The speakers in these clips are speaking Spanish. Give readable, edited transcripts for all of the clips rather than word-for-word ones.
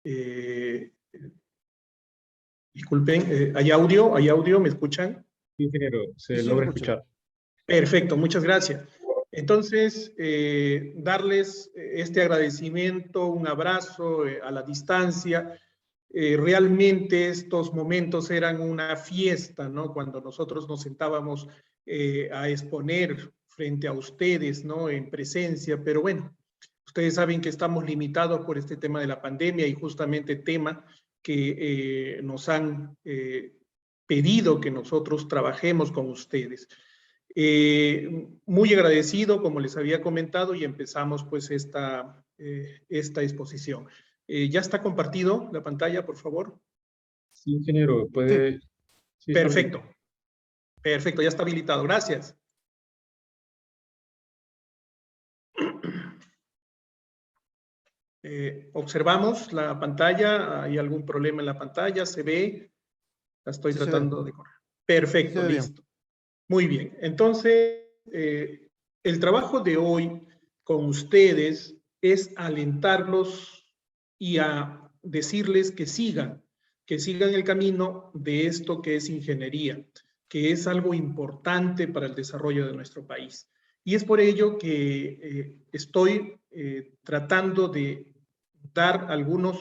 Eh, disculpen, ¿hay audio? ¿Hay audio? ¿Me escuchan? Sí, ingeniero, se Sí, logra lo escucho. escuchar. Perfecto, muchas gracias. Entonces, darles este agradecimiento, un abrazo a la distancia. Realmente estos momentos eran una fiesta, ¿no? Cuando nosotros nos sentábamos a exponer frente a ustedes, ¿no? En presencia, pero bueno, ustedes saben que estamos limitados por este tema de la pandemia y justamente tema que nos han pedido que nosotros trabajemos con ustedes. Muy agradecido, como les había comentado, y empezamos pues esta exposición. ¿Ya está compartido la pantalla, por favor? Sí, ingeniero, puede... Sí, está bien. Perfecto, perfecto, ya está habilitado. Gracias. Observamos la pantalla. ¿Hay algún problema en la pantalla? ¿Se ve? La estoy Sí, se ve. tratando de correr. Perfecto, Sí, se ve bien. listo. Muy bien. Entonces, el trabajo de hoy con ustedes es alentarlos y a decirles que sigan el camino de esto que es ingeniería, que es algo importante para el desarrollo de nuestro país. Y es por ello que estoy tratando de dar algunos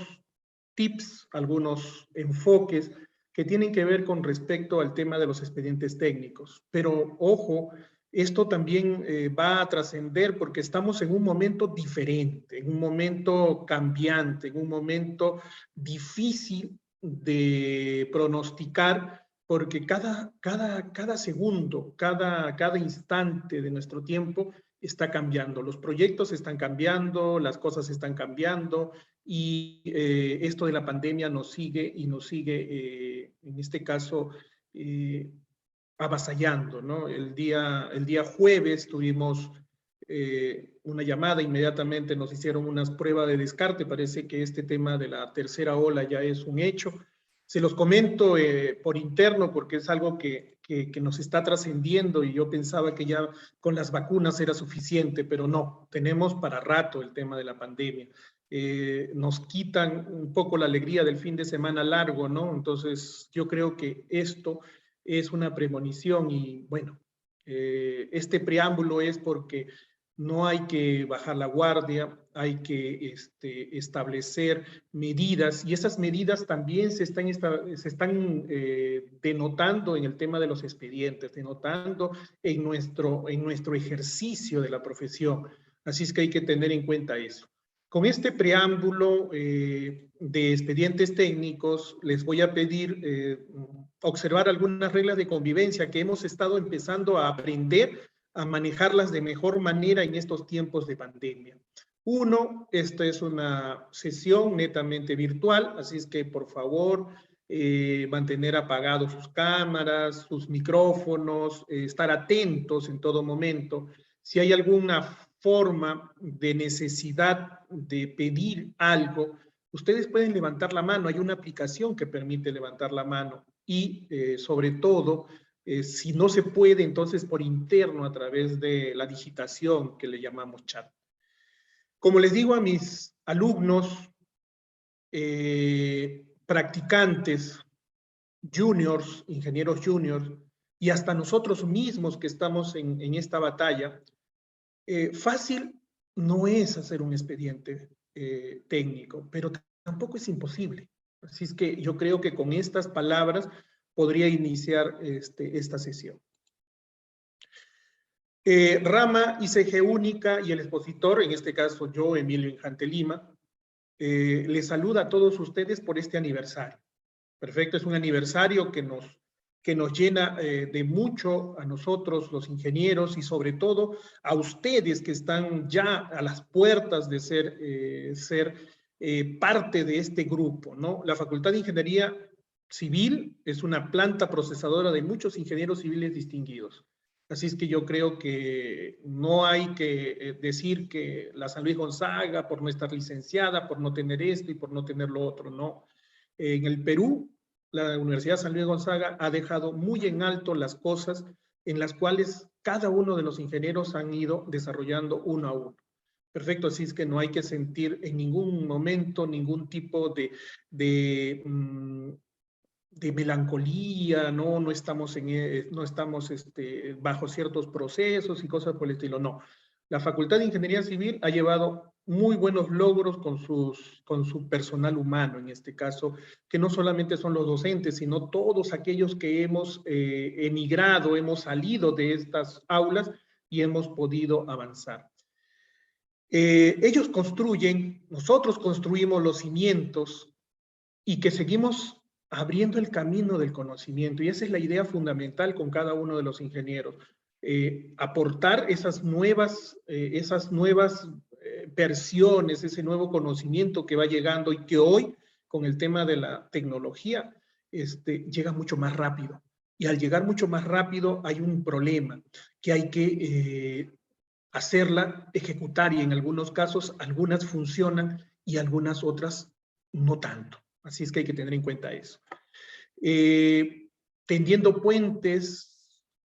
tips, algunos enfoques que tienen que ver con respecto al tema de los expedientes técnicos. Pero ojo, esto también va a trascender porque estamos en un momento diferente, en un momento cambiante, en un momento difícil de pronosticar, porque cada segundo, cada instante de nuestro tiempo está cambiando. Los proyectos están cambiando, las cosas están cambiando, y esto de la pandemia nos sigue y nos sigue, en este caso, avasallando, ¿no? El día jueves tuvimos una llamada, inmediatamente nos hicieron unas pruebas de descarte, parece que este tema de la tercera ola ya es un hecho. Se los comento por interno porque es algo que nos está trascendiendo y yo pensaba que ya con las vacunas era suficiente, pero no, tenemos para rato el tema de la pandemia. Nos quitan un poco la alegría del fin de semana largo, ¿no? Entonces yo creo que esto es una premonición y bueno, este preámbulo es porque no hay que bajar la guardia, hay que establecer medidas y esas medidas también se están denotando en el tema de los expedientes, denotando en nuestro ejercicio de la profesión. Así es que hay que tener en cuenta eso. Con este preámbulo de expedientes técnicos, les voy a pedir observar algunas reglas de convivencia que hemos estado empezando a aprender a manejarlas de mejor manera en estos tiempos de pandemia. Uno, esta es una sesión netamente virtual, así es que por favor mantener apagados sus cámaras, sus micrófonos, estar atentos en todo momento. Si hay alguna forma de necesidad de pedir algo, ustedes pueden levantar la mano, hay una aplicación que permite levantar la mano y sobre todo, si no se puede, entonces por interno a través de la digitación que le llamamos chat. Como les digo a mis alumnos, practicantes, juniors, ingenieros juniors, y hasta nosotros mismos que estamos en esta batalla, fácil no es hacer un expediente técnico, pero tampoco es imposible. Así es que yo creo que con estas palabras podría iniciar esta sesión. Rama ICG Única y el expositor, en este caso yo, Emilio Infante Lima, les saluda a todos ustedes por este aniversario. Perfecto, es un aniversario que nos llena de mucho a nosotros, los ingenieros, y sobre todo a ustedes que están ya a las puertas de ser parte de este grupo, ¿no? La Facultad de Ingeniería Civil es una planta procesadora de muchos ingenieros civiles distinguidos. Así es que yo creo que no hay que decir que la San Luis Gonzaga, por no estar licenciada, por no tener esto y por no tener lo otro, no. En el Perú, la Universidad San Luis Gonzaga ha dejado muy en alto las cosas en las cuales cada uno de los ingenieros han ido desarrollando uno a uno. Perfecto, así es que no hay que sentir en ningún momento ningún tipo de, de melancolía, ¿no? No estamos, no estamos bajo ciertos procesos y cosas por el estilo, no. La Facultad de Ingeniería Civil ha llevado muy buenos logros con su personal humano, en este caso, que no solamente son los docentes, sino todos aquellos que hemos emigrado, hemos salido de estas aulas y hemos podido avanzar. Ellos construyen, nosotros construimos los cimientos y que seguimos abriendo el camino del conocimiento. Y esa es la idea fundamental con cada uno de los ingenieros. Aportar esas nuevas versiones, ese nuevo conocimiento que va llegando y que hoy, con el tema de la tecnología, llega mucho más rápido. Y al llegar mucho más rápido hay un problema, que hay que hacerla, ejecutar, y en algunos casos algunas funcionan y algunas otras no tanto. Así es que hay que tener en cuenta eso. Tendiendo puentes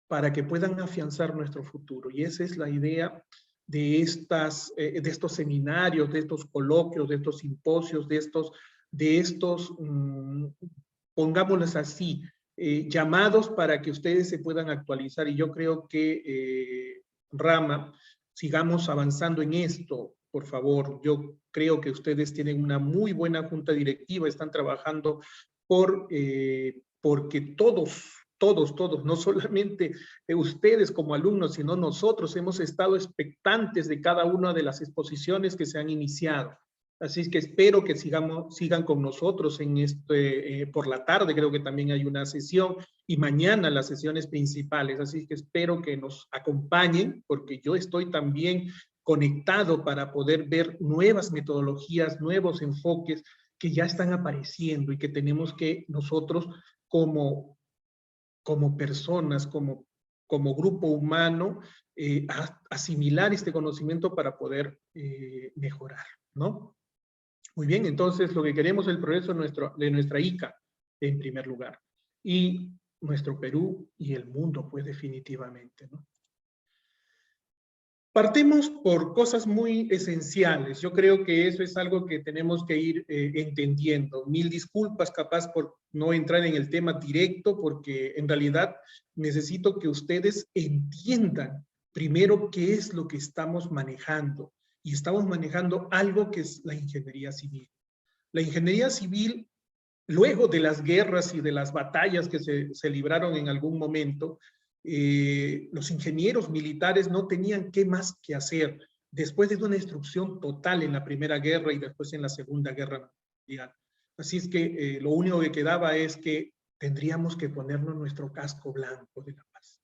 para que puedan afianzar nuestro futuro. Y esa es la idea de estos seminarios, de estos coloquios, de estos simposios, de estos pongámoslos así, llamados para que ustedes se puedan actualizar. Y yo creo que Rama, sigamos avanzando en esto, por favor. Yo creo que ustedes tienen una muy buena junta directiva, están trabajando porque todos, no solamente ustedes como alumnos, sino nosotros hemos estado expectantes de cada una de las exposiciones que se han iniciado. Así es que espero que sigan con nosotros en por la tarde, creo que también hay una sesión, y mañana las sesiones principales. Así que espero que nos acompañen, porque yo estoy también conectado para poder ver nuevas metodologías, nuevos enfoques que ya están apareciendo y que tenemos que nosotros como personas, como grupo humano, asimilar este conocimiento para poder mejorar, ¿no? Muy bien, entonces lo que queremos es el progreso de nuestra ICA, en primer lugar, y nuestro Perú y el mundo, pues definitivamente, ¿no? Partimos por cosas muy esenciales. Yo creo que eso es algo que tenemos que ir entendiendo. Mil disculpas capaz por no entrar en el tema directo, porque en realidad necesito que ustedes entiendan primero qué es lo que estamos manejando. Y estamos manejando algo que es la ingeniería civil. La ingeniería civil, luego de las guerras y de las batallas que se libraron en algún momento, los ingenieros militares no tenían qué más que hacer después de una destrucción total en la Primera Guerra y después en la Segunda Guerra Mundial. Así es que lo único que quedaba es que tendríamos que ponernos nuestro casco blanco de la paz.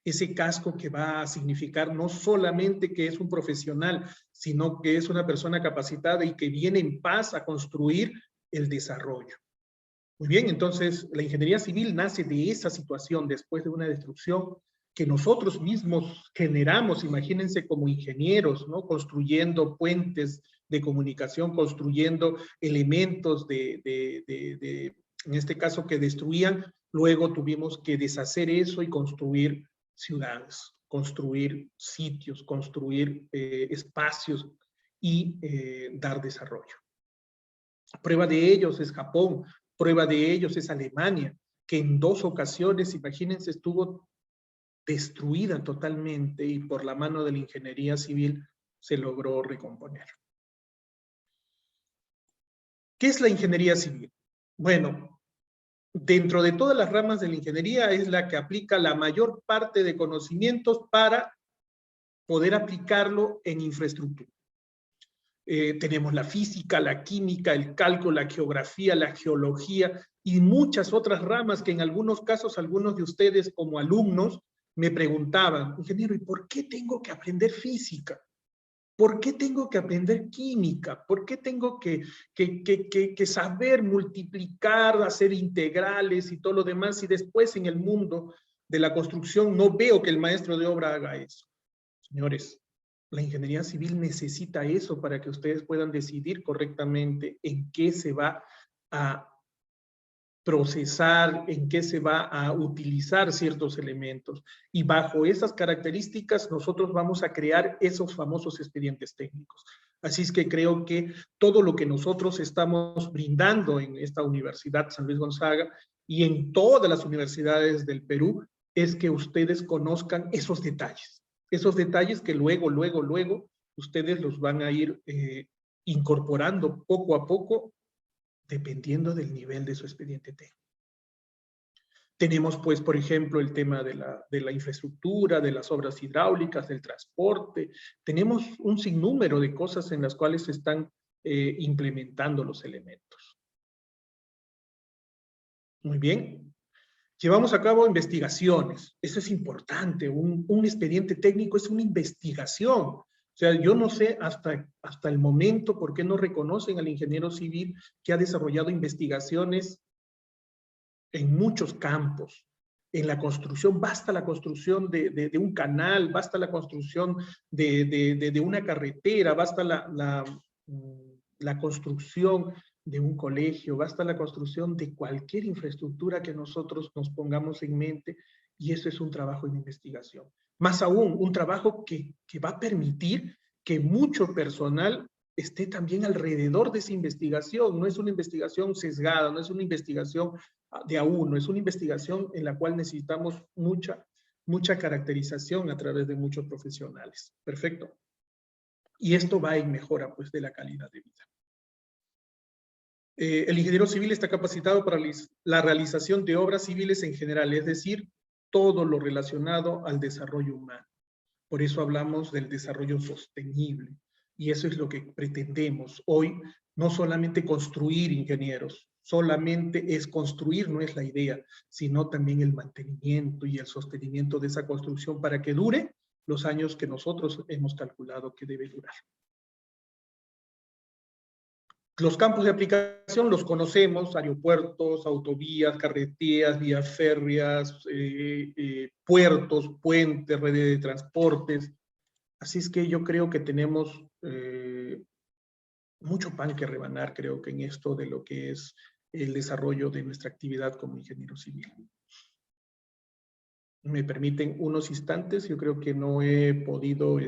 Ese casco que va a significar no solamente que es un profesional, sino que es una persona capacitada y que viene en paz a construir el desarrollo. Muy bien, entonces la ingeniería civil nace de esa situación después de una destrucción que nosotros mismos generamos, imagínense como ingenieros, ¿no? Construyendo puentes de comunicación, construyendo elementos en este caso, que destruían. Luego tuvimos que deshacer eso y construir ciudades, construir sitios, construir espacios y dar desarrollo. Prueba de ellos es Japón, prueba de ellos es Alemania, que en 2 ocasiones, imagínense, estuvo destruida totalmente y por la mano de la ingeniería civil se logró recomponer. ¿Qué es la ingeniería civil? Bueno, dentro de todas las ramas de la ingeniería es la que aplica la mayor parte de conocimientos para poder aplicarlo en infraestructura. Tenemos la física, la química, el cálculo, la geografía, la geología y muchas otras ramas que en algunos casos algunos de ustedes como alumnos me preguntaban, ingeniero, ¿y por qué tengo que aprender física? ¿Por qué tengo que aprender química? ¿Por qué tengo que saber multiplicar, hacer integrales y todo lo demás, y después en el mundo de la construcción no veo que el maestro de obra haga eso? Señores, la ingeniería civil necesita eso para que ustedes puedan decidir correctamente en qué se va a procesar, en qué se va a utilizar ciertos elementos. Y bajo esas características nosotros vamos a crear esos famosos expedientes técnicos. Así es que creo que todo lo que nosotros estamos brindando en esta Universidad San Luis Gonzaga y en todas las universidades del Perú es que ustedes conozcan esos detalles que luego ustedes los van a ir incorporando poco a poco dependiendo del nivel de su expediente técnico. Tenemos, pues, por ejemplo, el tema de la infraestructura, de las obras hidráulicas, del transporte. Tenemos un sinnúmero de cosas en las cuales se están implementando los elementos. Muy bien. Llevamos a cabo investigaciones. Eso es importante. Un expediente técnico es una investigación. O sea, yo no sé hasta el momento por qué no reconocen al ingeniero civil que ha desarrollado investigaciones en muchos campos. En la construcción, basta la construcción de un canal, basta la construcción de una carretera, basta la construcción de un colegio, basta la construcción de cualquier infraestructura que nosotros nos pongamos en mente, y eso es un trabajo de investigación. Más aún, un trabajo que va a permitir que mucho personal esté también alrededor de esa investigación. No es una investigación sesgada, no es una investigación de a uno, es una investigación en la cual necesitamos mucha caracterización a través de muchos profesionales. Perfecto. Y esto va en mejora, pues, de la calidad de vida. El ingeniero civil está capacitado para la realización de obras civiles en general, es decir, todo lo relacionado al desarrollo humano. Por eso hablamos del desarrollo sostenible. Y eso es lo que pretendemos hoy, no solamente construir ingenieros, solamente es construir, no es la idea, sino también el mantenimiento y el sostenimiento de esa construcción para que dure los años que nosotros hemos calculado que debe durar. Los campos de aplicación los conocemos: aeropuertos, autovías, carreteras, vías férreas, puertos, puentes, redes de transportes. Así es que yo creo que tenemos mucho pan que rebanar, creo que en esto de lo que es el desarrollo de nuestra actividad como ingeniero civil. Me permiten unos instantes, yo creo que no he podido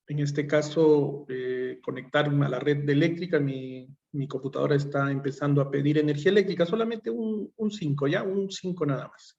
en este caso, conectarme a la red eléctrica. Mi computadora está empezando a pedir energía eléctrica, solamente un 5, ya, un 5 nada más.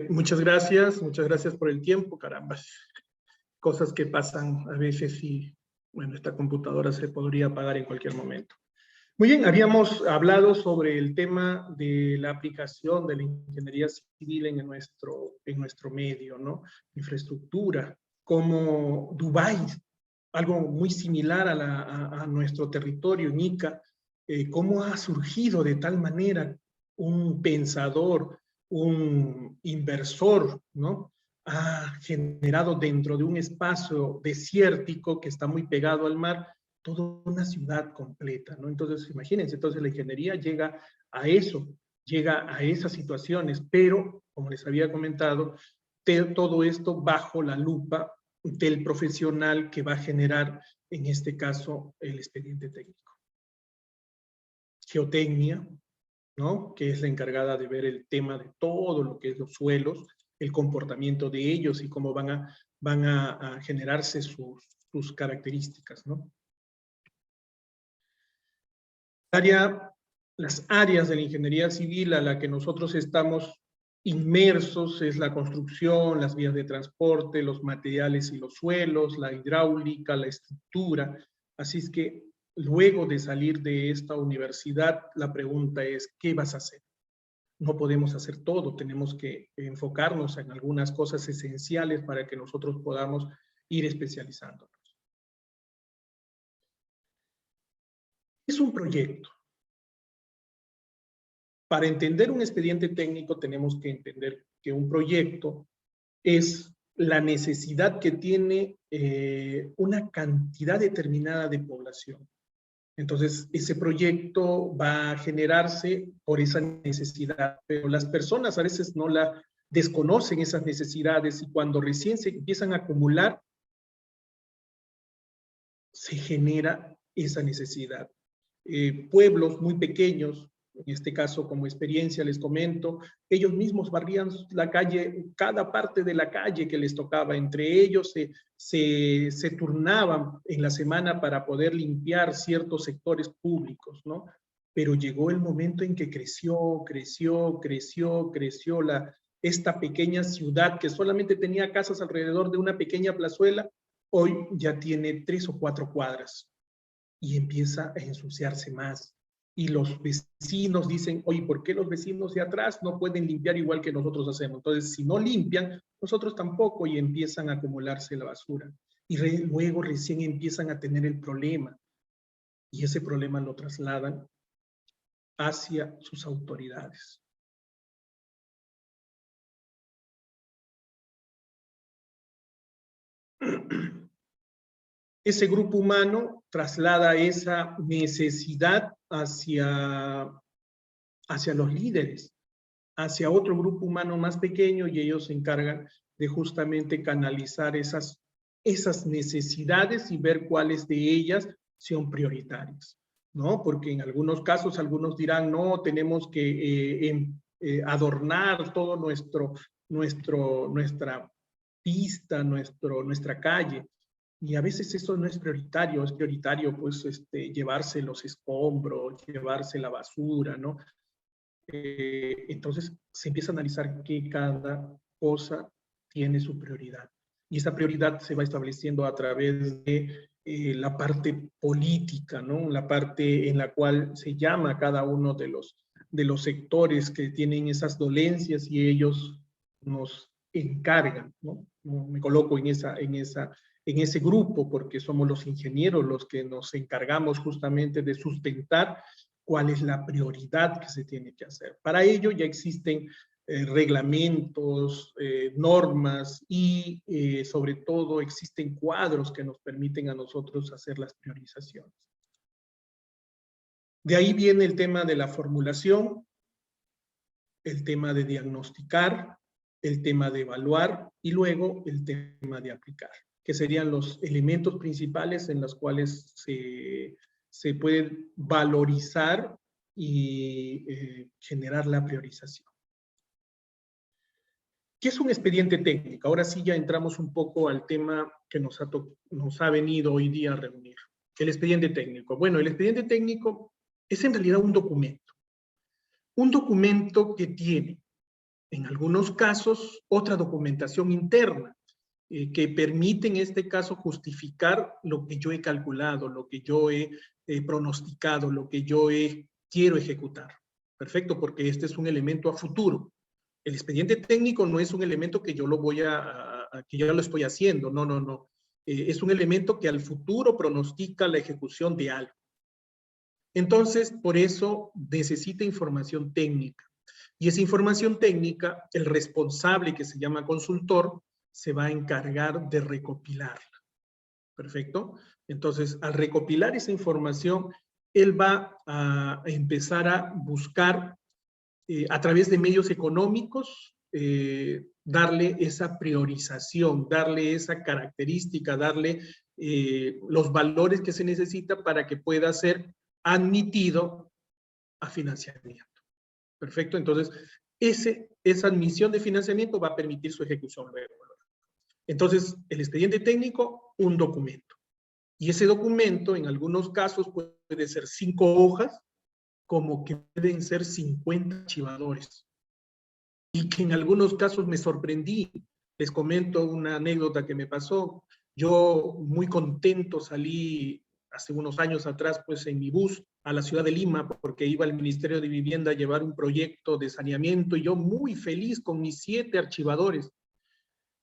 Muchas gracias por el tiempo, caramba. Cosas que pasan a veces y, bueno, esta computadora se podría apagar en cualquier momento. Muy bien, habíamos hablado sobre el tema de la aplicación de la ingeniería civil en nuestro medio, ¿no? Infraestructura, como Dubái, algo muy similar a nuestro territorio, Nica, cómo ha surgido de tal manera un pensador, un inversor, ¿no? Ha generado dentro de un espacio desértico que está muy pegado al mar, toda una ciudad completa, ¿no? Entonces, imagínense, entonces la ingeniería llega a eso, llega a esas situaciones, pero, como les había comentado, todo esto bajo la lupa del profesional que va a generar, en este caso, el expediente técnico. Geotecnia, ¿no? Que es la encargada de ver el tema de todo lo que es los suelos, el comportamiento de ellos y cómo van a generarse sus características, ¿no? Las áreas de la ingeniería civil a la que nosotros estamos inmersos es la construcción, las vías de transporte, los materiales y los suelos, la hidráulica, la estructura. Así es que luego de salir de esta universidad, la pregunta es, ¿qué vas a hacer? No podemos hacer todo, tenemos que enfocarnos en algunas cosas esenciales para que nosotros podamos ir especializándonos. Es un proyecto. Para entender un expediente técnico tenemos que entender que un proyecto es la necesidad que tiene una cantidad determinada de población. Entonces, ese proyecto va a generarse por esa necesidad, pero las personas a veces no la desconocen esas necesidades y cuando recién se empiezan a acumular, se genera esa necesidad. Pueblos muy pequeños, en este caso como experiencia les comento, ellos mismos barrían la calle, cada parte de la calle que les tocaba, entre ellos se turnaban en la semana para poder limpiar ciertos sectores públicos, ¿no? Pero llegó el momento en que creció esta pequeña ciudad que solamente tenía casas alrededor de una pequeña plazuela, hoy ya tiene 3 o 4 cuadras y empieza a ensuciarse más. Y los vecinos dicen, oye, ¿por qué los vecinos de atrás no pueden limpiar igual que nosotros hacemos? Entonces, si no limpian, nosotros tampoco, y empiezan a acumularse la basura. Y luego recién empiezan a tener el problema. Y ese problema lo trasladan hacia sus autoridades. Ese grupo humano traslada esa necesidad hacia los líderes, hacia otro grupo humano más pequeño, y ellos se encargan de justamente canalizar esas necesidades y ver cuáles de ellas son prioritarias, ¿no? Porque en algunos casos algunos dirán, no, tenemos que adornar todo nuestra pista, nuestra calle. Y a veces eso no es prioritario pues llevarse los escombros, llevarse la basura, ¿no? Entonces se empieza a analizar que cada cosa tiene su prioridad. Y esa prioridad se va estableciendo a través de la parte política, ¿no? La parte en la cual se llama a cada uno de los sectores que tienen esas dolencias y ellos nos encargan, ¿no? Me coloco en ese grupo porque somos los ingenieros los que nos encargamos justamente de sustentar cuál es la prioridad que se tiene que hacer. Para ello ya existen reglamentos, normas y sobre todo existen cuadros que nos permiten a nosotros hacer las priorizaciones. De ahí viene el tema de la formulación, el tema de diagnosticar, el tema de evaluar y luego el tema de aplicar, que serían los elementos principales en los cuales se puede valorizar y generar la priorización. ¿Qué es un expediente técnico? Ahora sí ya entramos un poco al tema que nos ha venido hoy día a reunir. El expediente técnico. Bueno, el expediente técnico es en realidad un documento. Un documento que tiene, en algunos casos, otra documentación interna, que permite en este caso justificar lo que yo he calculado, lo que yo he pronosticado, lo que yo quiero ejecutar. Perfecto, porque este es un elemento a futuro. El expediente técnico no es un elemento que yo que ya lo estoy haciendo, no. Es un elemento que al futuro pronostica la ejecución de algo. Entonces, por eso necesita información técnica. Y esa información técnica, el responsable que se llama consultor, se va a encargar de recopilarla. ¿Perfecto? Entonces, al recopilar esa información, él va a empezar a buscar a través de medios económicos, darle esa priorización, darle esa característica, darle los valores que se necesita para que pueda ser admitido a financiamiento. Perfecto, entonces esa admisión de financiamiento va a permitir su ejecución luego. Entonces, el expediente técnico, un documento. Y ese documento, en algunos casos, puede ser 5 hojas, como que pueden ser 50 archivadores. y que en algunos casos me sorprendí. Les comento una anécdota que me pasó. Yo muy contento salí hace unos años atrás, pues en mi bus a la ciudad de Lima, porque iba al Ministerio de Vivienda a llevar un proyecto de saneamiento, y yo muy feliz con mis 7 archivadores.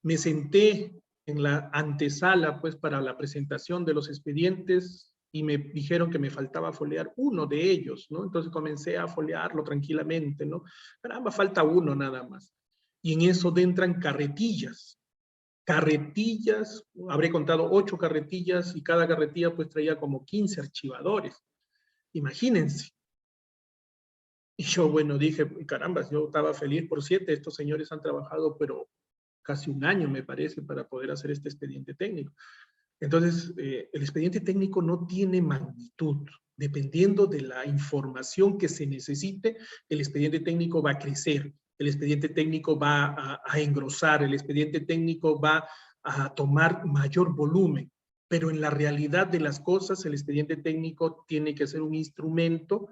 Me senté en la antesala, pues, para la presentación de los expedientes, y me dijeron que me faltaba foliar uno de ellos, ¿no? Entonces comencé a foliarlo tranquilamente, ¿no? Caramba, falta uno nada más. Y en eso entran carretillas. Carretillas, habré contado 8 carretillas, y cada carretilla pues traía como 15 archivadores. Imagínense. Y yo, bueno, dije, caramba, yo estaba feliz por 7, estos señores han trabajado, pero casi un año, me parece, para poder hacer este expediente técnico. Entonces, el expediente técnico no tiene magnitud. Dependiendo de la información que se necesite, el expediente técnico va a crecer, el expediente técnico va a engrosar, el expediente técnico va a tomar mayor volumen. Pero en la realidad de las cosas, el expediente técnico tiene que ser un instrumento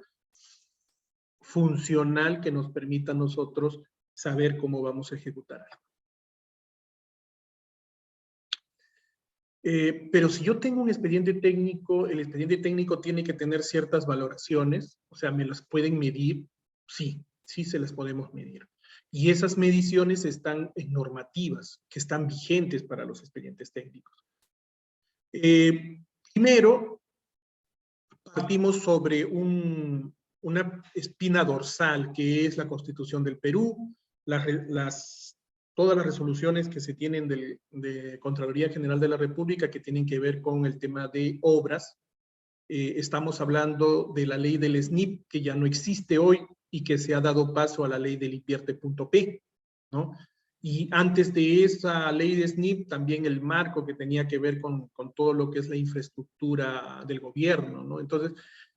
funcional que nos permita a nosotros saber cómo vamos a ejecutar algo. Pero si yo tengo un expediente técnico, el expediente técnico tiene que tener ciertas valoraciones, o sea, ¿me las pueden medir? Sí, sí se las podemos medir. Y esas mediciones están en normativas que están vigentes para los expedientes técnicos. Primero, partimos sobre una espina dorsal, que es la Constitución del Perú, todas las resoluciones que se tienen de Contraloría General de la República que tienen que ver con el tema de obras. Estamos hablando de la ley del SNIP, que ya no existe hoy y que se ha dado paso a la ley del Invierte.p, ¿no? Y antes de esa ley de SNIP, también el marco que tenía que ver con todo lo que es la infraestructura del gobierno, ¿no? Entonces,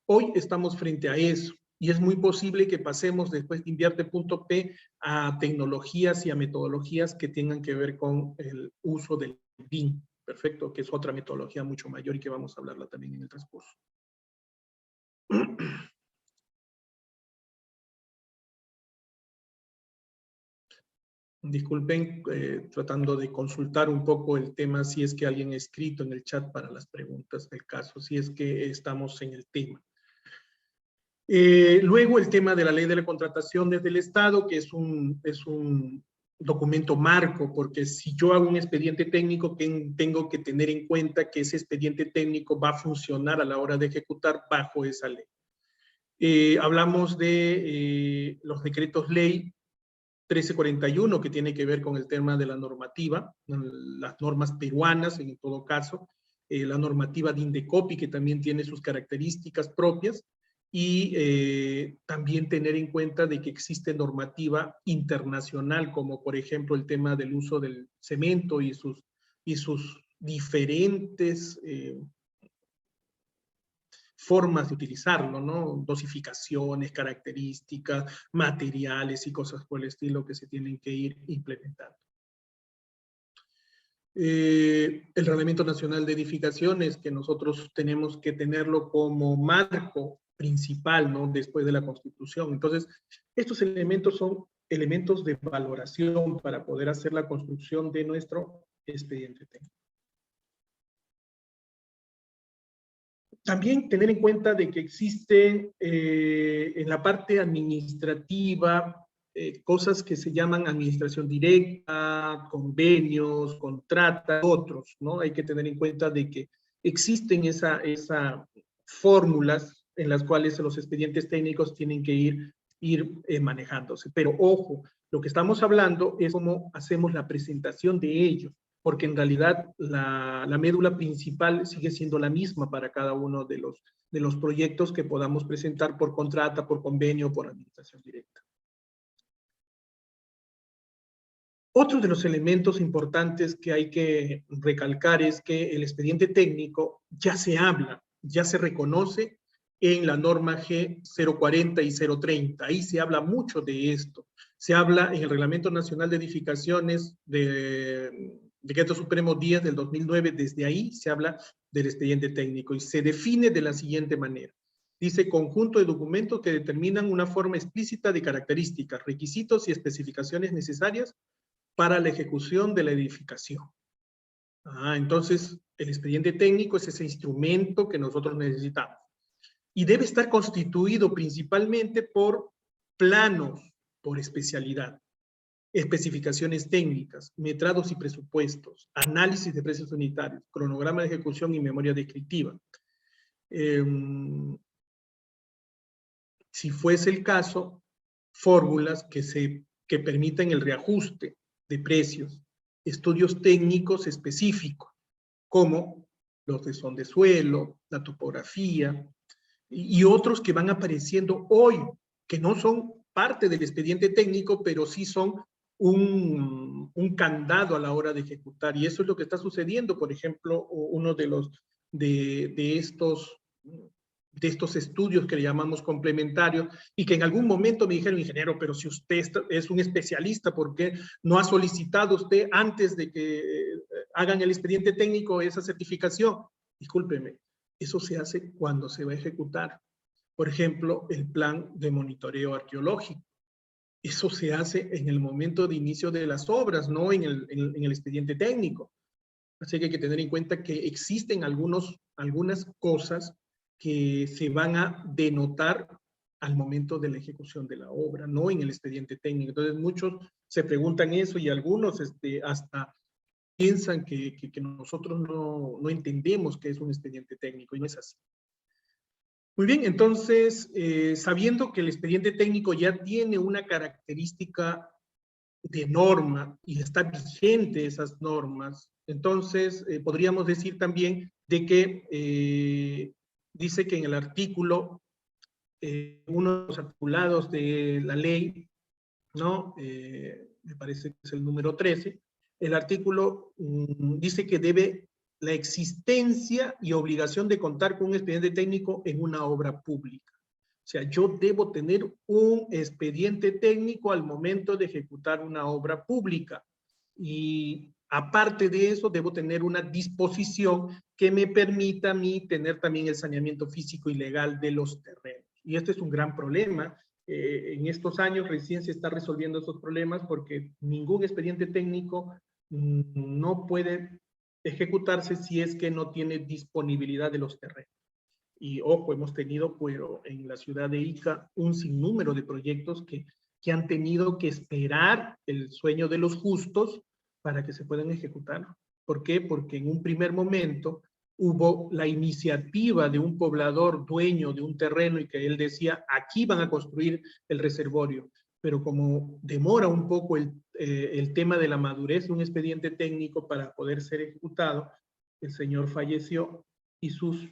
hoy estamos frente a eso. Y es muy posible que pasemos después de Invierte.p a tecnologías y a metodologías que tengan que ver con el uso del BIM, perfecto, que es otra metodología mucho mayor y que vamos a hablarla también en el transcurso. Disculpen, tratando de consultar un poco el tema, si es que alguien ha escrito en el chat para las preguntas del caso, si es que estamos en el tema. Luego el tema de la ley de la contratación desde el Estado, que es un documento marco, porque si yo hago un expediente técnico, tengo que tener en cuenta que ese expediente técnico va a funcionar a la hora de ejecutar bajo esa ley. Hablamos de los decretos ley 1341, que tiene que ver con el tema de la normativa, las normas peruanas en todo caso, la normativa de Indecopi, que también tiene sus características propias, y también tener en cuenta de que existe normativa internacional, como por ejemplo el tema del uso del cemento y sus diferentes formas de utilizarlo, ¿no? Dosificaciones, características, materiales y cosas por el estilo que se tienen que ir implementando. El Reglamento Nacional de Edificaciones, que nosotros tenemos que tenerlo como marco principal, ¿no? Después de la Constitución. Entonces, estos elementos son elementos de valoración para poder hacer la construcción de nuestro expediente técnico. También tener en cuenta de que existe en la parte administrativa cosas que se llaman administración directa, convenios, contratas, otros, ¿no? Hay que tener en cuenta de que existen esas fórmulas en las cuales los expedientes técnicos tienen que ir manejándose. Pero ojo, lo que estamos hablando es cómo hacemos la presentación de ellos, porque en realidad la médula principal sigue siendo la misma para cada uno de los proyectos que podamos presentar por contrata, por convenio, por administración directa. Otro de los elementos importantes que hay que recalcar es que el expediente técnico ya se habla, ya se reconoce en la norma G040 y 030. Ahí se habla mucho de esto. Se habla en el Reglamento Nacional de Edificaciones de Decreto Supremo 10 del 2009, desde ahí se habla del expediente técnico y se define de la siguiente manera. Dice conjunto de documentos que determinan una forma explícita de características, requisitos y especificaciones necesarias para la ejecución de la edificación. Entonces, el expediente técnico es ese instrumento que nosotros necesitamos. Y debe estar constituido principalmente por planos, por especialidad, especificaciones técnicas, metrados y presupuestos, análisis de precios unitarios, cronograma de ejecución y memoria descriptiva. Si fuese el caso, fórmulas que permitan el reajuste de precios, estudios técnicos específicos, como los de son de suelo, la topografía, y otros que van apareciendo hoy, que no son parte del expediente técnico, pero sí son un candado a la hora de ejecutar. Y eso es lo que está sucediendo, por ejemplo, uno de estos estudios que le llamamos complementarios, y que en algún momento me dijeron, ingeniero, pero si usted es un especialista, ¿por qué no ha solicitado usted antes de que hagan el expediente técnico esa certificación? Discúlpeme, eso se hace cuando se va a ejecutar. Por ejemplo, el plan de monitoreo arqueológico. Eso se hace en el momento de inicio de las obras, no en el expediente técnico. Así que hay que tener en cuenta que existen algunas cosas que se van a denotar al momento de la ejecución de la obra, no en el expediente técnico. Entonces muchos se preguntan eso y algunos hasta piensan que nosotros no entendemos qué es un expediente técnico, y no es así. Muy bien, entonces, sabiendo que el expediente técnico ya tiene una característica de norma y está vigente esas normas, entonces podríamos decir también de que dice que en el artículo, uno de los articulados de la ley, ¿no? Me parece que es el número 13, el artículo dice que debe la existencia y obligación de contar con un expediente técnico en una obra pública. O sea, yo debo tener un expediente técnico al momento de ejecutar una obra pública. Y aparte de eso, debo tener una disposición que me permita a mí tener también el saneamiento físico y legal de los terrenos. Y este es un gran problema. En estos años recién se está resolviendo esos problemas porque ningún expediente técnico no puede ejecutarse si es que no tiene disponibilidad de los terrenos. Y ojo, hemos tenido en la ciudad de Ica un sinnúmero de proyectos que han tenido que esperar el sueño de los justos para que se puedan ejecutar. ¿Por qué? Porque en un primer momento hubo la iniciativa de un poblador dueño de un terreno y que él decía, aquí van a construir el reservorio. Pero como demora un poco el tema de la madurez de un expediente técnico para poder ser ejecutado, el señor falleció y sus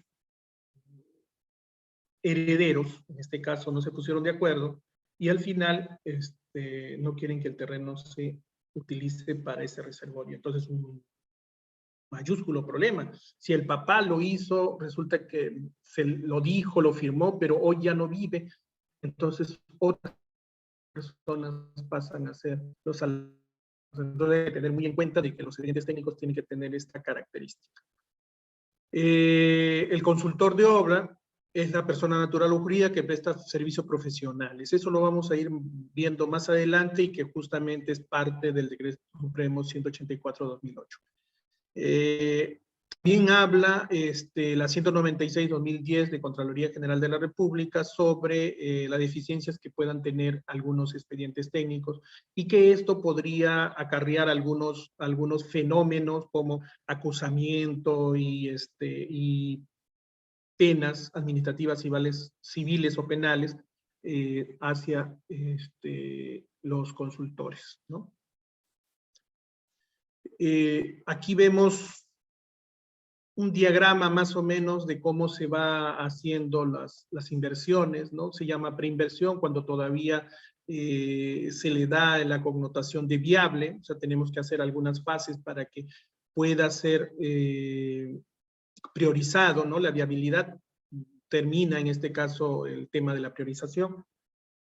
herederos, en este caso, no se pusieron de acuerdo y al final no quieren que el terreno se utilice para ese reservorio. Entonces, un mayúsculo problema. Si el papá lo hizo, resulta que se lo dijo, lo firmó, pero hoy ya no vive, entonces otras personas pasan a ser los alumnos. Entonces hay que tener muy en cuenta de que los expedientes técnicos tienen que tener esta característica. El consultor de obra es la persona natural o jurídica que presta servicios profesionales. Eso lo vamos a ir viendo más adelante y que justamente es parte del Decreto Supremo 184/2008. También habla la 196/2010 de Contraloría General de la República sobre las deficiencias que puedan tener algunos expedientes técnicos y que esto podría acarrear algunos fenómenos como acusamiento y penas administrativas civiles o penales hacia los consultores, ¿no? Aquí vemos un diagrama más o menos de cómo se va haciendo las inversiones, ¿no? Se llama preinversión cuando todavía se le da la connotación de viable, o sea, tenemos que hacer algunas fases para que pueda ser priorizado, ¿no? La viabilidad termina en este caso el tema de la priorización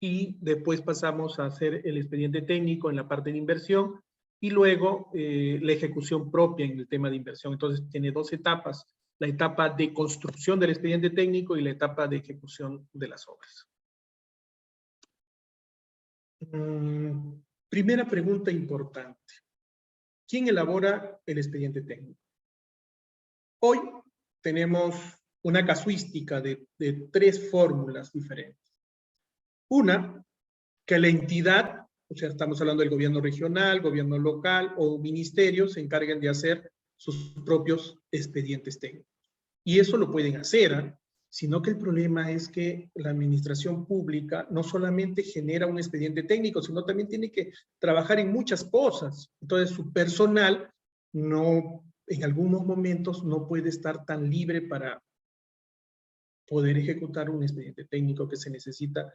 y después pasamos a hacer el expediente técnico en la parte de inversión y luego la ejecución propia en el tema de inversión. Entonces tiene dos etapas. la etapa de construcción del expediente técnico y la etapa de ejecución de las obras. Primera pregunta importante. ¿Quién elabora el expediente técnico? Hoy tenemos una casuística de 3 fórmulas diferentes. Una, que la entidad, o sea, estamos hablando del gobierno regional, gobierno local o ministerio, se encarguen de hacer sus propios expedientes técnicos. Y eso lo pueden hacer, ¿eh? Sino que el problema es que la administración pública no solamente genera un expediente técnico, sino también tiene que trabajar en muchas cosas. Entonces, su personal no, en algunos momentos no puede estar tan libre para poder ejecutar un expediente técnico que se necesita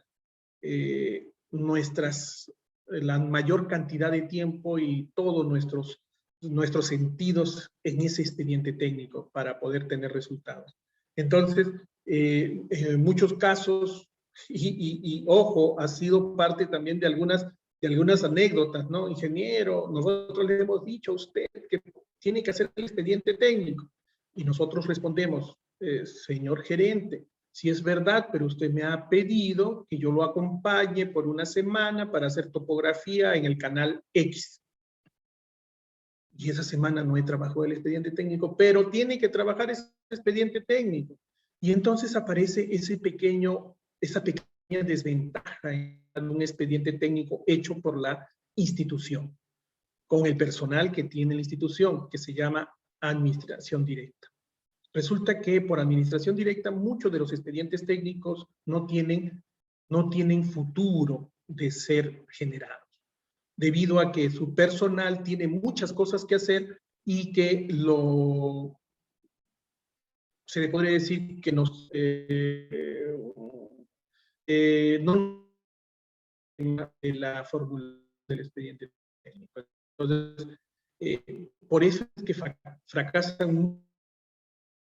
la mayor cantidad de tiempo y todos nuestros sentidos en ese expediente técnico para poder tener resultados. Entonces, en muchos casos, y ojo, ha sido parte también de algunas anécdotas, ¿no? Ingeniero, nosotros le hemos dicho a usted que tiene que hacer el expediente técnico. Y nosotros respondemos, señor gerente, sí es verdad, pero usted me ha pedido que yo lo acompañe por una semana para hacer topografía en el canal X. Y esa semana no he trabajado el expediente técnico, pero tiene que trabajar ese expediente técnico. Y entonces aparece esa pequeña desventaja en un expediente técnico hecho por la institución, con el personal que tiene la institución, que se llama administración directa. Resulta que por administración directa muchos de los expedientes técnicos no tienen futuro de ser generados, debido a que su personal tiene muchas cosas que hacer y que se le podría decir que no la fórmula del expediente técnico. Entonces, por eso es que fracasan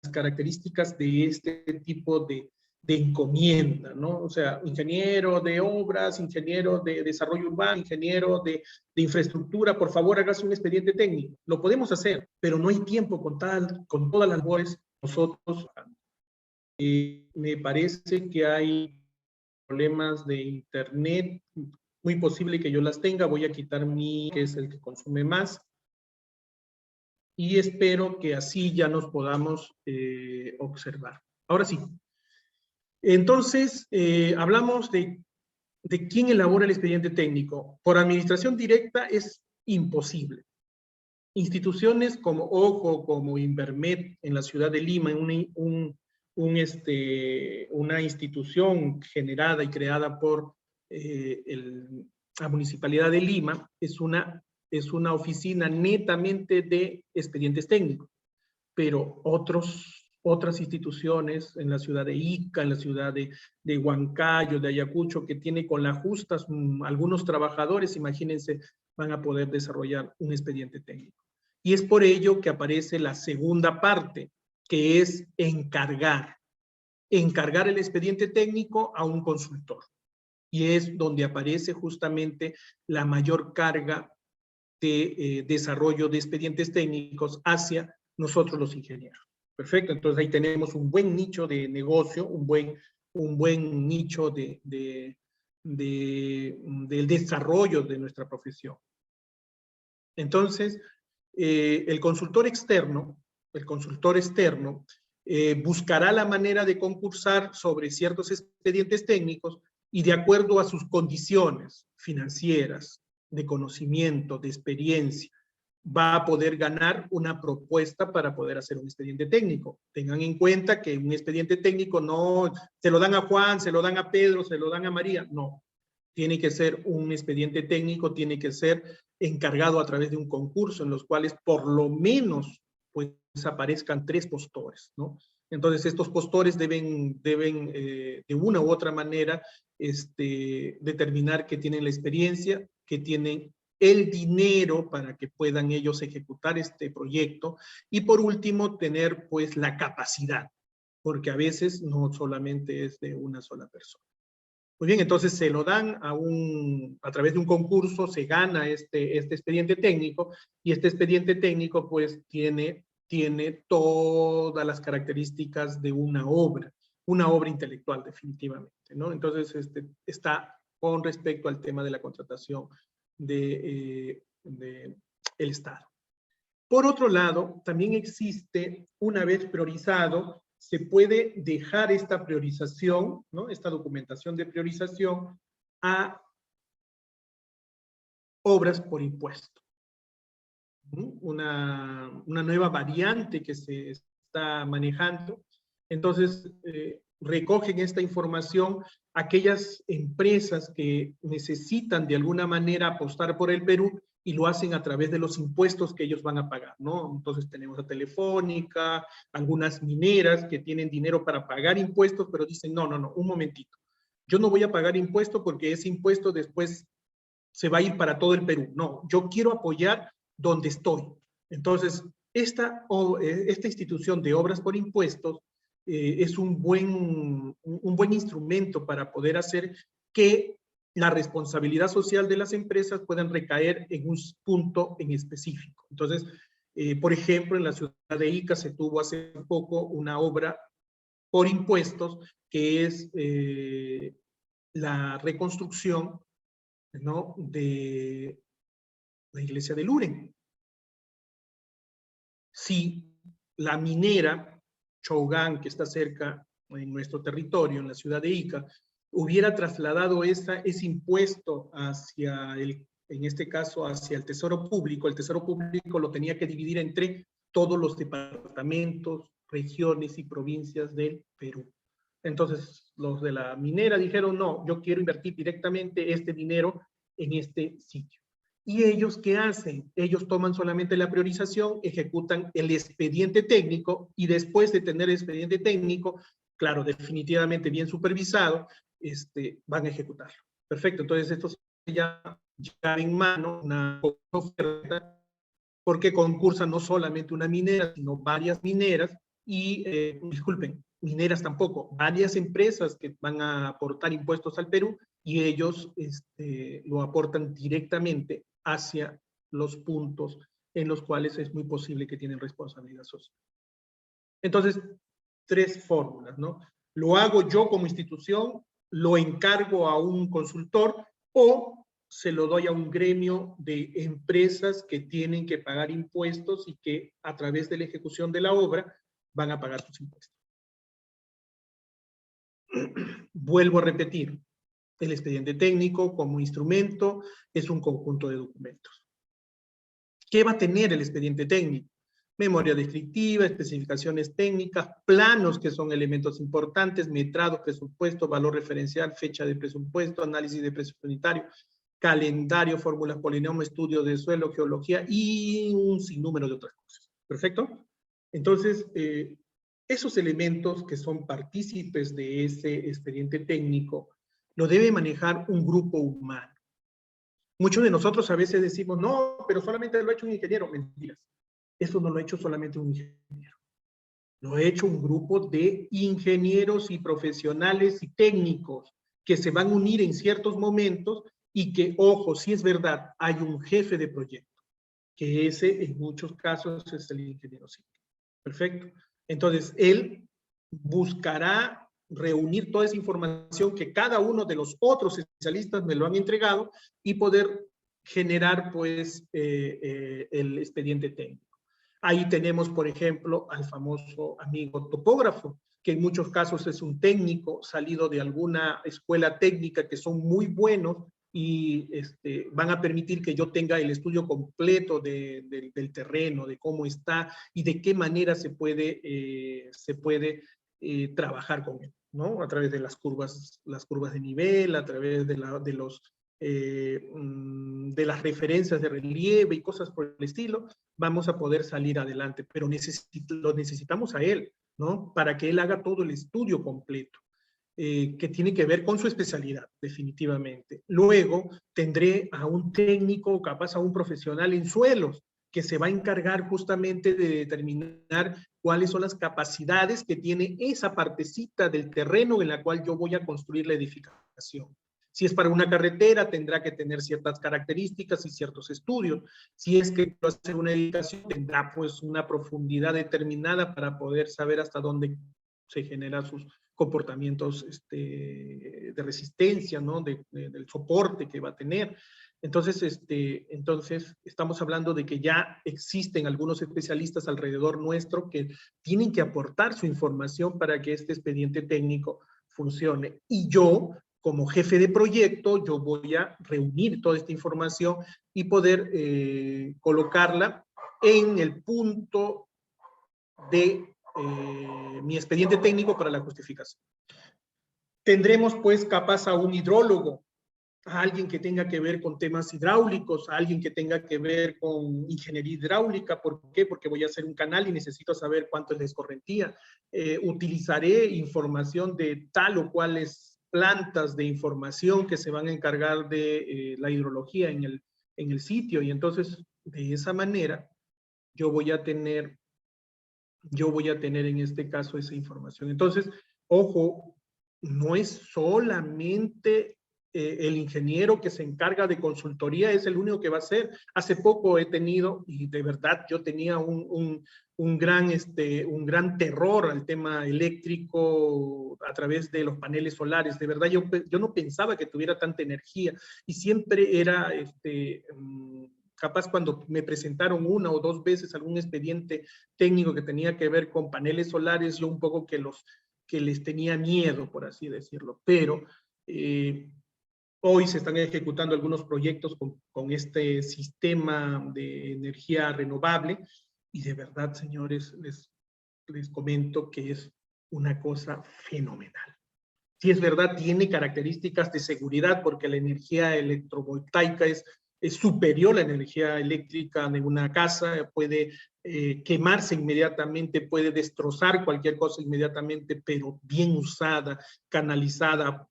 las características de este tipo de encomienda, ¿no? O sea, ingeniero de obras, ingeniero de desarrollo urbano, ingeniero de infraestructura, por favor, hágase un expediente técnico. Lo podemos hacer, pero no hay tiempo con todas las labores nosotros. Me parece que hay problemas de internet, muy posible que yo las tenga, voy a quitar que es el que consume más, y espero que así ya nos podamos observar. Ahora sí. Entonces, hablamos de quién elabora el expediente técnico. Por administración directa es imposible. Instituciones como OJO, como Invermed en la ciudad de Lima, una institución generada y creada por la Municipalidad de Lima, es una oficina netamente de expedientes técnicos, pero otras instituciones en la ciudad de Ica, en la ciudad de Huancayo, de Ayacucho, que tiene con las justas algunos trabajadores, imagínense, van a poder desarrollar un expediente técnico. Y es por ello que aparece la segunda parte, que es encargar el expediente técnico a un consultor. Y es donde aparece justamente la mayor carga de desarrollo de expedientes técnicos hacia nosotros los ingenieros. Perfecto, entonces ahí tenemos un buen nicho de negocio, un buen nicho del desarrollo de nuestra profesión. Entonces, el consultor externo buscará la manera de concursar sobre ciertos expedientes técnicos y de acuerdo a sus condiciones financieras, de conocimiento, de experiencia, va a poder ganar una propuesta para poder hacer un expediente técnico. Tengan en cuenta que un expediente técnico no se lo dan a Juan, se lo dan a Pedro, se lo dan a María, no. Tiene que ser un expediente técnico, tiene que ser encargado a través de un concurso en los cuales por lo menos pues aparezcan 3 postores, ¿no? Entonces estos postores deben de una u otra manera determinar que tienen la experiencia, que tienen el dinero para que puedan ellos ejecutar este proyecto y por último tener pues la capacidad, porque a veces no solamente es de una sola persona. Muy bien, entonces se lo dan a través de un concurso, se gana este expediente técnico y este expediente técnico pues tiene tiene todas las características de una obra intelectual definitivamente, ¿no? Entonces, está con respecto al tema de la contratación de el Estado. Por otro lado, también existe, una vez priorizado, se puede dejar esta priorización, ¿no? Esta documentación de priorización a obras por impuesto. Una nueva variante que se está manejando. Entonces, recogen esta información aquellas empresas que necesitan de alguna manera apostar por el Perú y lo hacen a través de los impuestos que ellos van a pagar, ¿no? Entonces tenemos a Telefónica, algunas mineras que tienen dinero para pagar impuestos, pero dicen, no, un momentito. Yo no voy a pagar impuesto porque ese impuesto después se va a ir para todo el Perú. No, yo quiero apoyar donde estoy. Entonces, esta institución de obras por impuestos es un buen instrumento para poder hacer que la responsabilidad social de las empresas puedan recaer en un punto en específico. Entonces, por ejemplo, en la ciudad de Ica se tuvo hace poco una obra por impuestos que es la reconstrucción, ¿no?, de la iglesia de Luren. Si la minera Chougán, que está cerca en nuestro territorio, en la ciudad de Ica, hubiera trasladado ese impuesto hacia en este caso, hacia el Tesoro Público lo tenía que dividir entre todos los departamentos, regiones y provincias del Perú. Entonces, los de la minera dijeron, no, yo quiero invertir directamente este dinero en este sitio. ¿Y ellos qué hacen? Ellos toman solamente la priorización, ejecutan el expediente técnico y después de tener el expediente técnico, claro, definitivamente bien supervisado, van a ejecutarlo. Perfecto, entonces esto ya en mano una oferta porque concursa no solamente una minera, sino varias mineras y, disculpen, mineras tampoco, varias empresas que van a aportar impuestos al Perú y ellos lo aportan directamente hacia los puntos en los cuales es muy posible que tienen responsabilidad social. Entonces, 3 fórmulas, ¿no? Lo hago yo como institución, lo encargo a un consultor o se lo doy a un gremio de empresas que tienen que pagar impuestos y que a través de la ejecución de la obra van a pagar sus impuestos. Vuelvo a repetir, el expediente técnico como instrumento es un conjunto de documentos. ¿Qué va a tener el expediente técnico? Memoria descriptiva, especificaciones técnicas, planos que son elementos importantes, metrado, presupuesto, valor referencial, fecha de presupuesto, análisis de precio unitario, calendario, fórmulas polinomio, estudio de suelo, geología y un sinnúmero de otras cosas. ¿Perfecto? Entonces, esos elementos que son partícipes de ese expediente técnico lo debe manejar un grupo humano. Muchos de nosotros a veces decimos, no, pero solamente lo ha hecho un ingeniero. Mentiras. Eso no lo ha hecho solamente un ingeniero. Lo ha hecho un grupo de ingenieros y profesionales y técnicos que se van a unir en ciertos momentos y que, ojo, sí es verdad, hay un jefe de proyecto, que ese en muchos casos es el ingeniero civil. Perfecto. Entonces, él buscará reunir toda esa información que cada uno de los otros especialistas me lo han entregado y poder generar, pues, el expediente técnico. Ahí tenemos, por ejemplo, al famoso amigo topógrafo, que en muchos casos es un técnico salido de alguna escuela técnica que son muy buenos y van a permitir que yo tenga el estudio completo del terreno, de cómo está y de qué manera se puede trabajar con él, ¿no? A través de las curvas de nivel, a través de las referencias de relieve y cosas por el estilo, vamos a poder salir adelante, pero lo necesitamos a él, ¿no? Para que él haga todo el estudio completo, que tiene que ver con su especialidad, definitivamente. Luego tendré a un técnico, capaz a un profesional en suelos, que se va a encargar justamente de determinar cuáles son las capacidades que tiene esa partecita del terreno en la cual yo voy a construir la edificación. Si es para una carretera, tendrá que tener ciertas características y ciertos estudios. Si es que va a hacer una edificación, tendrá pues una profundidad determinada para poder saber hasta dónde se generan sus comportamientos de resistencia, ¿no? Del soporte que va a tener. Entonces, entonces, estamos hablando de que ya existen algunos especialistas alrededor nuestro que tienen que aportar su información para que este expediente técnico funcione. Y yo, como jefe de proyecto, yo voy a reunir toda esta información y poder colocarla en el punto de mi expediente técnico para la justificación. Tendremos pues capaz a un hidrólogo, a alguien que tenga que ver con temas hidráulicos, a alguien que tenga que ver con ingeniería hidráulica. ¿Por qué? Porque voy a hacer un canal y necesito saber cuánto es la escorrentía. Utilizaré información de tal o cuales plantas de información que se van a encargar de la hidrología en el sitio, y entonces de esa manera yo voy a tener en este caso esa información. Entonces, ojo, no es solamente el ingeniero que se encarga de consultoría, es el único que va a hacer. Hace poco he tenido, y de verdad yo tenía un gran terror al tema eléctrico a través de los paneles solares. De verdad, yo no pensaba que tuviera tanta energía, y siempre era capaz cuando me presentaron una o dos veces algún expediente técnico que tenía que ver con paneles solares, yo un poco que les tenía miedo, por así decirlo. Pero hoy se están ejecutando algunos proyectos con este sistema de energía renovable, y de verdad, señores, les comento que es una cosa fenomenal. Sí, es verdad, tiene características de seguridad porque la energía electrovoltaica es superior a la energía eléctrica de una casa, puede quemarse inmediatamente, puede destrozar cualquier cosa inmediatamente, pero bien usada, canalizada,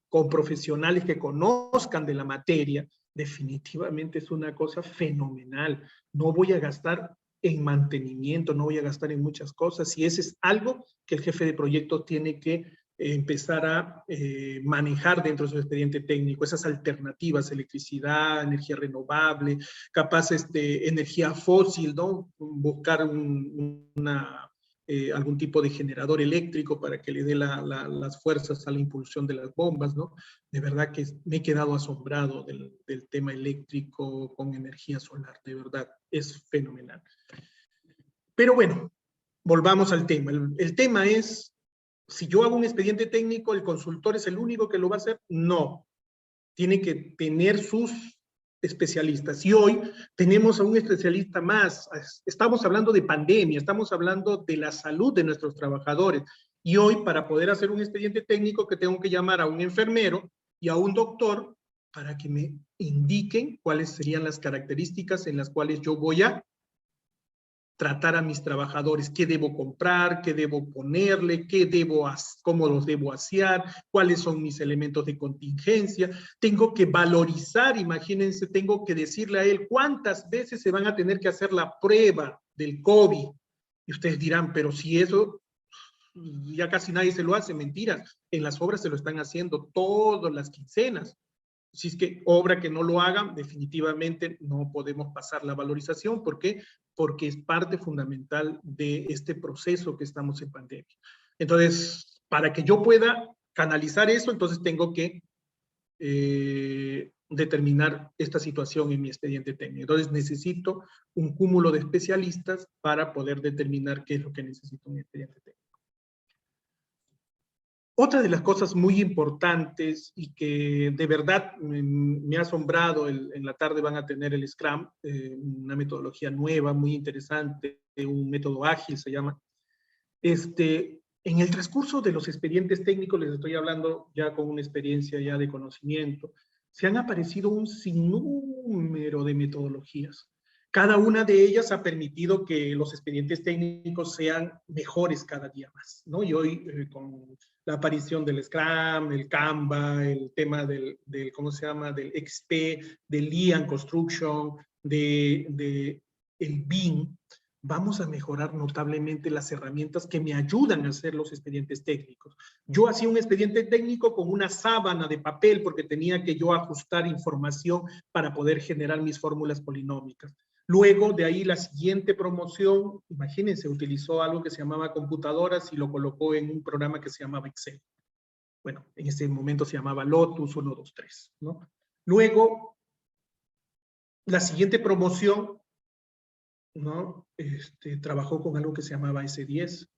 con profesionales que conozcan de la materia, definitivamente es una cosa fenomenal. No voy a gastar en mantenimiento, no voy a gastar en muchas cosas, y ese es algo que el jefe de proyecto tiene que empezar a manejar dentro de su expediente técnico, esas alternativas, electricidad, energía renovable, capaz energía fósil, ¿no? Buscar algún tipo de generador eléctrico para que le dé las fuerzas a la impulsión de las bombas, ¿no? De verdad que me he quedado asombrado del tema eléctrico con energía solar, de verdad, es fenomenal. Pero bueno, volvamos al tema. El tema es, si yo hago un expediente técnico, ¿el consultor es el único que lo va a hacer? No. Tiene que tener sus especialistas. Y hoy tenemos a un especialista más. Estamos hablando de pandemia, estamos hablando de la salud de nuestros trabajadores. Y hoy, para poder hacer un expediente técnico, que tengo que llamar a un enfermero y a un doctor para que me indiquen cuáles serían las características en las cuales yo voy a tratar a mis trabajadores, qué debo comprar, qué debo ponerle, cómo los debo asear, cuáles son mis elementos de contingencia. Tengo que valorizar, imagínense, tengo que decirle a él cuántas veces se van a tener que hacer la prueba del COVID. Y ustedes dirán, pero si eso ya casi nadie se lo hace. Mentiras, en las obras se lo están haciendo todas las quincenas. Si es que obra que no lo hagan, definitivamente no podemos pasar la valorización. ¿Por qué? Porque es parte fundamental de este proceso que estamos en pandemia. Entonces, para que yo pueda canalizar eso, entonces tengo que determinar esta situación en mi expediente técnico. Entonces, necesito un cúmulo de especialistas para poder determinar qué es lo que necesito en mi expediente técnico. Otra de las cosas muy importantes y que de verdad me ha asombrado, en la tarde van a tener el Scrum, una metodología nueva, muy interesante, un método ágil se llama. En el transcurso de los expedientes técnicos, les estoy hablando ya con una experiencia ya de conocimiento, se han aparecido un sinnúmero de metodologías. Cada una de ellas ha permitido que los expedientes técnicos sean mejores cada día más, ¿no? Y hoy, con la aparición del Scrum, el Canva, el tema ¿cómo se llama?, del XP, del Lean Construction, el BIM, vamos a mejorar notablemente las herramientas que me ayudan a hacer los expedientes técnicos. Yo hacía un expediente técnico con una sábana de papel porque tenía que yo ajustar información para poder generar mis fórmulas polinómicas. Luego, de ahí, la siguiente promoción, imagínense, utilizó algo que se llamaba computadoras y lo colocó en un programa que se llamaba Excel. Bueno, en ese momento se llamaba Lotus 1, 2, 3, ¿no? Luego, la siguiente promoción, ¿no? Trabajó con algo que se llamaba S10,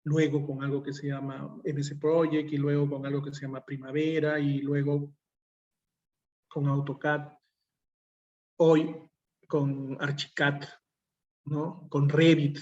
luego con algo que se llama MS Project, y luego con algo que se llama Primavera, y luego con AutoCAD. Hoy con Archicad, ¿no? Con Revit,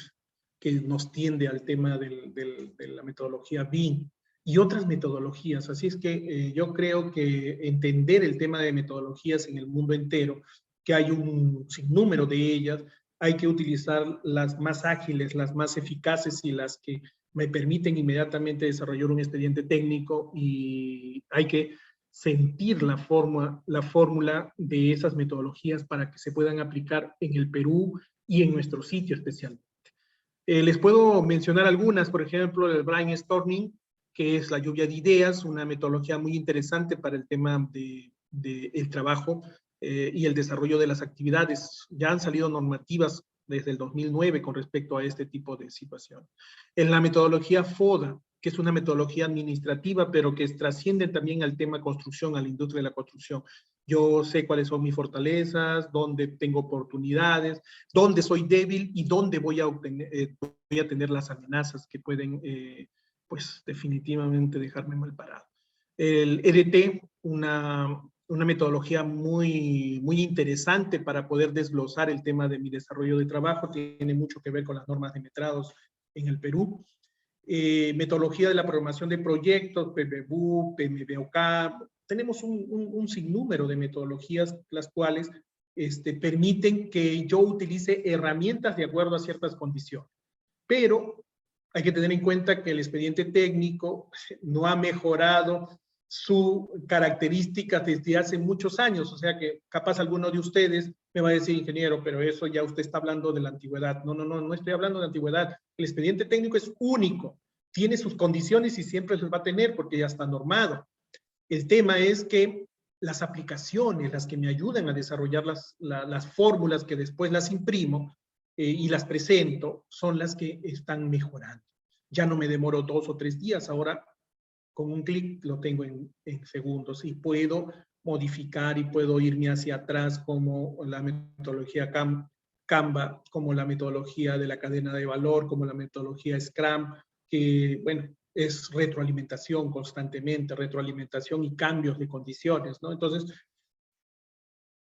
que nos tiende al tema de la metodología BIM y otras metodologías. Así es que yo creo que entender el tema de metodologías en el mundo entero, que hay un sinnúmero de ellas, hay que utilizar las más ágiles, las más eficaces y las que me permiten inmediatamente desarrollar un expediente técnico, y hay que sentir la fórmula de esas metodologías para que se puedan aplicar en el Perú y en nuestro sitio especialmente. Les puedo mencionar algunas, por ejemplo, el brainstorming, que es la lluvia de ideas, una metodología muy interesante para el tema del trabajo y el desarrollo de las actividades. Ya han salido normativas desde el 2009 con respecto a este tipo de situación. En la metodología FODA, que es una metodología administrativa, pero que trasciende también al tema construcción, a la industria de la construcción. Yo sé cuáles son mis fortalezas, dónde tengo oportunidades, dónde soy débil y dónde voy a tener las amenazas que pueden, pues, definitivamente dejarme mal parado. El EDT, una metodología muy interesante para poder desglosar el tema de mi desarrollo de trabajo, tiene mucho que ver con las normas de metrados en el Perú. Metodología de la programación de proyectos, PMBOK, PMBOK. Tenemos un sinnúmero de metodologías las cuales permiten que yo utilice herramientas de acuerdo a ciertas condiciones. Pero hay que tener en cuenta que el expediente técnico no ha mejorado su característica desde hace muchos años, o sea que capaz alguno de ustedes me va a decir, ingeniero, pero eso ya usted está hablando de la antigüedad. No estoy hablando de antigüedad. El expediente técnico es único, tiene sus condiciones y siempre los va a tener porque ya está normado. El tema es que las aplicaciones, las que me ayudan a desarrollar las fórmulas que después las imprimo y las presento, son las que están mejorando. Ya no me demoro 2 o 3 días, ahora con un clic lo tengo en segundos y puedo modificar y puedo irme hacia atrás, como la metodología Canva, como la metodología de la cadena de valor, como la metodología Scrum, que, bueno, es retroalimentación constantemente, retroalimentación y cambios de condiciones, ¿no? Entonces,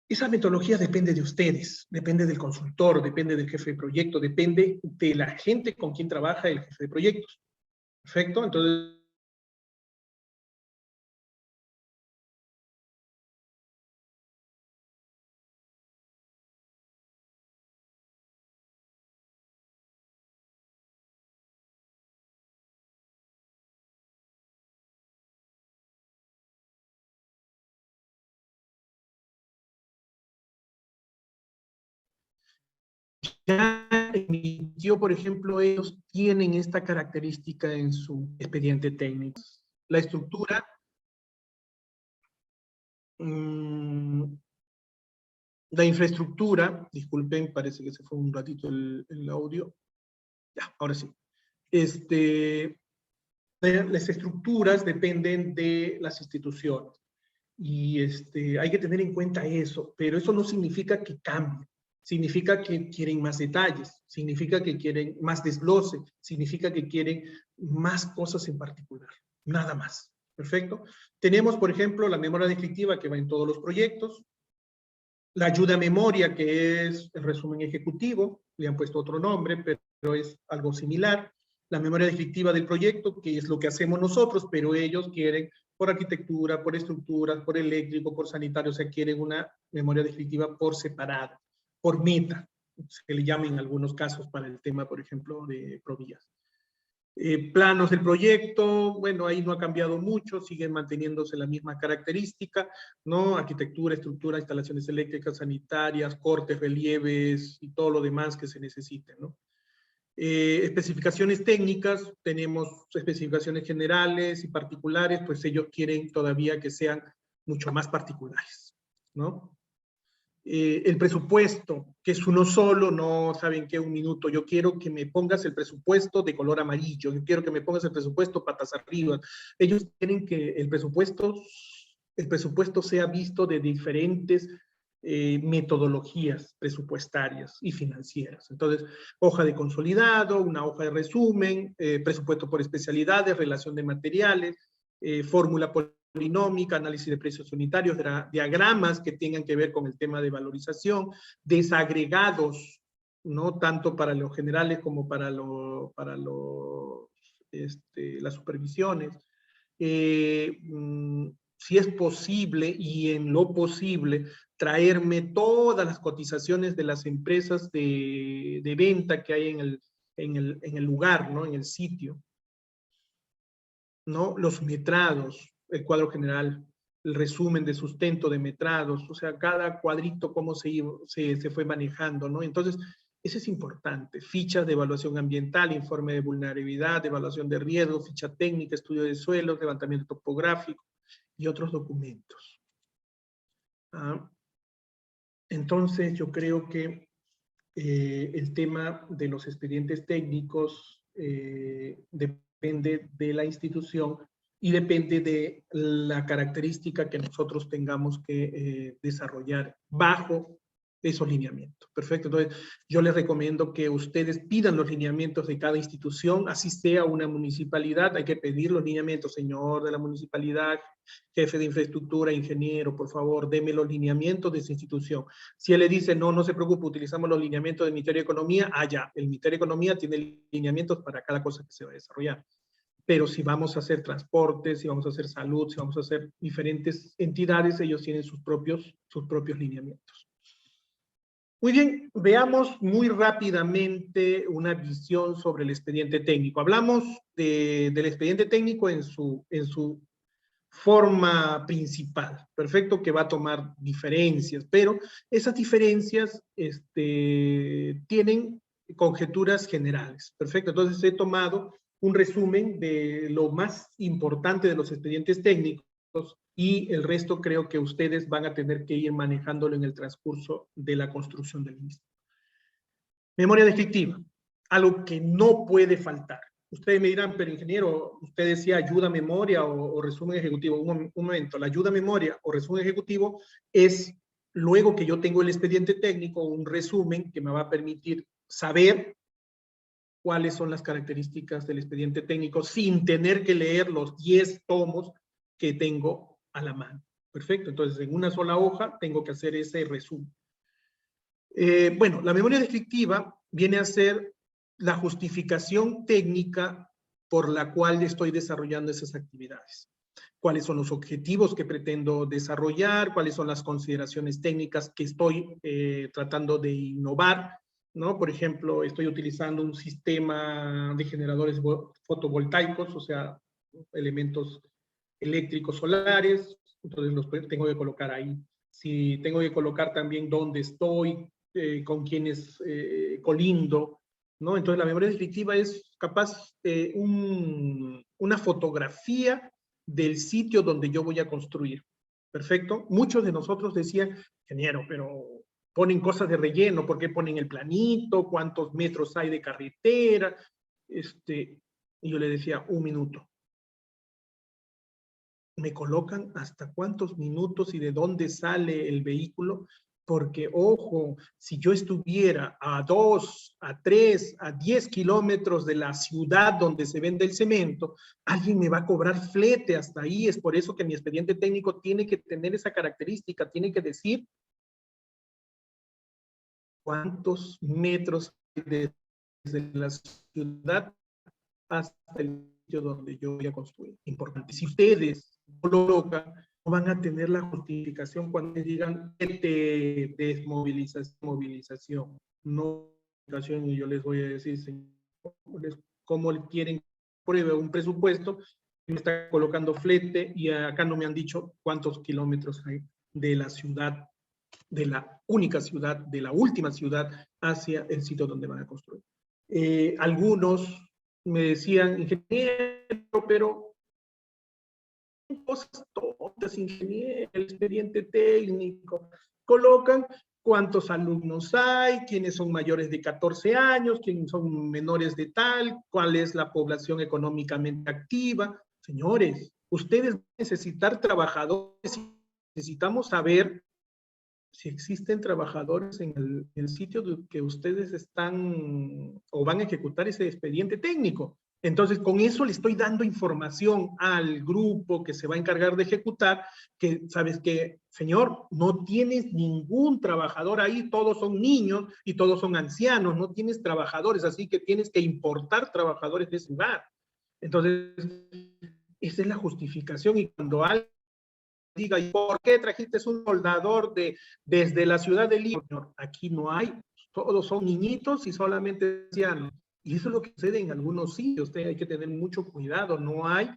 esa metodología depende de ustedes, depende del consultor, depende del jefe de proyecto, depende de la gente con quien trabaja el jefe de proyectos. ¿Perfecto? Entonces, ya emitió, por ejemplo, ellos tienen esta característica en su expediente técnico. La estructura, la infraestructura, disculpen, parece que se fue un ratito el audio. Ya, ahora sí. Las estructuras dependen de las instituciones. Y hay que tener en cuenta eso, pero eso no significa que cambie. Significa que quieren más detalles, significa que quieren más desglose, significa que quieren más cosas en particular, nada más. ¿Perfecto? Tenemos, por ejemplo, la memoria descriptiva que va en todos los proyectos, la ayuda a memoria, que es el resumen ejecutivo, le han puesto otro nombre, pero es algo similar. La memoria descriptiva del proyecto, que es lo que hacemos nosotros, pero ellos quieren por arquitectura, por estructuras, por eléctrico, por sanitario, o sea, quieren una memoria descriptiva por separado, por meta, se le llama en algunos casos para el tema, por ejemplo, de Provías. Planos del proyecto, bueno, ahí no ha cambiado mucho, siguen manteniéndose la misma característica, ¿no? Arquitectura, estructura, instalaciones eléctricas, sanitarias, cortes, relieves y todo lo demás que se necesite, ¿no? Especificaciones técnicas, tenemos especificaciones generales y particulares, pues ellos quieren todavía que sean mucho más particulares, ¿no? El presupuesto, que es uno solo, no saben qué, un minuto, yo quiero que me pongas el presupuesto de color amarillo, yo quiero que me pongas el presupuesto patas arriba. Ellos quieren que el presupuesto sea visto de diferentes metodologías presupuestarias y financieras. Entonces, hoja de consolidado, una hoja de resumen, presupuesto por especialidades, relación de materiales, fórmula polinómica, análisis de precios unitarios, diagramas que tengan que ver con el tema de valorización, desagregados, ¿no? Tanto para los generales como para las supervisiones. Si es posible y en lo posible, traerme todas las cotizaciones de las empresas de venta que hay en el lugar, ¿no? En el sitio, ¿no? Los metrados, el cuadro general, el resumen de sustento de metrados, o sea, cada cuadrito cómo se fue manejando, ¿no? Entonces, eso es importante. Fichas de evaluación ambiental, informe de vulnerabilidad, evaluación de riesgo, ficha técnica, estudio de suelos, levantamiento topográfico y otros documentos. Entonces, yo creo que el tema de los expedientes técnicos depende de la institución y depende de la característica que nosotros tengamos que desarrollar bajo esos lineamientos. Perfecto. Entonces, yo les recomiendo que ustedes pidan los lineamientos de cada institución, así sea una municipalidad, hay que pedir los lineamientos, señor de la municipalidad, jefe de infraestructura, ingeniero, por favor, deme los lineamientos de esa institución. Si él le dice, no, no se preocupe, utilizamos los lineamientos del Ministerio de Economía, ya, el Ministerio de Economía tiene lineamientos para cada cosa que se va a desarrollar. Pero si vamos a hacer transportes, si vamos a hacer salud, si vamos a hacer diferentes entidades, ellos tienen sus propios lineamientos. Muy bien, veamos muy rápidamente una visión sobre el expediente técnico. Hablamos del expediente técnico en su forma principal, perfecto, que va a tomar diferencias, pero esas diferencias tienen conjeturas generales, perfecto. Entonces he tomado un resumen de lo más importante de los expedientes técnicos y el resto creo que ustedes van a tener que ir manejándolo en el transcurso de la construcción del mismo. Memoria descriptiva, algo que no puede faltar. Ustedes me dirán, pero ingeniero, usted decía ayuda memoria o resumen ejecutivo. Un momento, la ayuda memoria o resumen ejecutivo es luego que yo tengo el expediente técnico, un resumen que me va a permitir saber cuáles son las características del expediente técnico sin tener que leer los 10 tomos que tengo a la mano. Perfecto, entonces en una sola hoja tengo que hacer ese resumen. Bueno, la memoria descriptiva viene a ser la justificación técnica por la cual estoy desarrollando esas actividades. Cuáles son los objetivos que pretendo desarrollar, cuáles son las consideraciones técnicas que estoy tratando de innovar, ¿no? Por ejemplo, estoy utilizando un sistema de generadores fotovoltaicos, o sea, elementos eléctricos solares, entonces los tengo que colocar ahí. Si tengo que colocar también dónde estoy, con quienes colindo, ¿no? Entonces la memoria descriptiva es capaz una fotografía del sitio donde yo voy a construir. Perfecto. Muchos de nosotros decían, ingeniero, pero ponen cosas de relleno, ¿por qué ponen el planito? ¿Cuántos metros hay de carretera? Y yo le decía, un minuto. Me colocan hasta cuántos minutos y de dónde sale el vehículo, porque, ojo, si yo estuviera a 2, a 3, a 10 kilómetros de la ciudad donde se vende el cemento, alguien me va a cobrar flete hasta ahí. Es por eso que mi expediente técnico tiene que tener esa característica, tiene que decir cuántos metros desde la ciudad hasta el sitio donde yo voy a construir. Importante. Si ustedes no lo colocan, no van a tener la justificación cuando les digan desmovilización, no y yo les voy a decir, ¿cómo quieren prueba un presupuesto? Me está colocando flete y acá no me han dicho cuántos kilómetros hay de la ciudad, de la única ciudad, de la última ciudad hacia el sitio donde van a construir. Algunos me decían, ingeniero, pero cosas tontas, ingeniero, el expediente técnico. Colocan cuántos alumnos hay, quiénes son mayores de 14 años, quiénes son menores de tal, cuál es la población económicamente activa. Señores, ustedes necesitan trabajadores, necesitamos saber si existen trabajadores en el sitio que ustedes están o van a ejecutar ese expediente técnico. Entonces, con eso le estoy dando información al grupo que se va a encargar de ejecutar, que sabes que, señor, no tienes ningún trabajador ahí, todos son niños y todos son ancianos, no tienes trabajadores, así que tienes que importar trabajadores de ese lugar. Entonces, esa es la justificación y cuando alguien diga, ¿y por qué trajiste un soldador desde la ciudad de Lima? Aquí no hay, todos son niñitos y solamente ancianos. Y eso es lo que sucede en algunos sitios, hay que tener mucho cuidado, no hay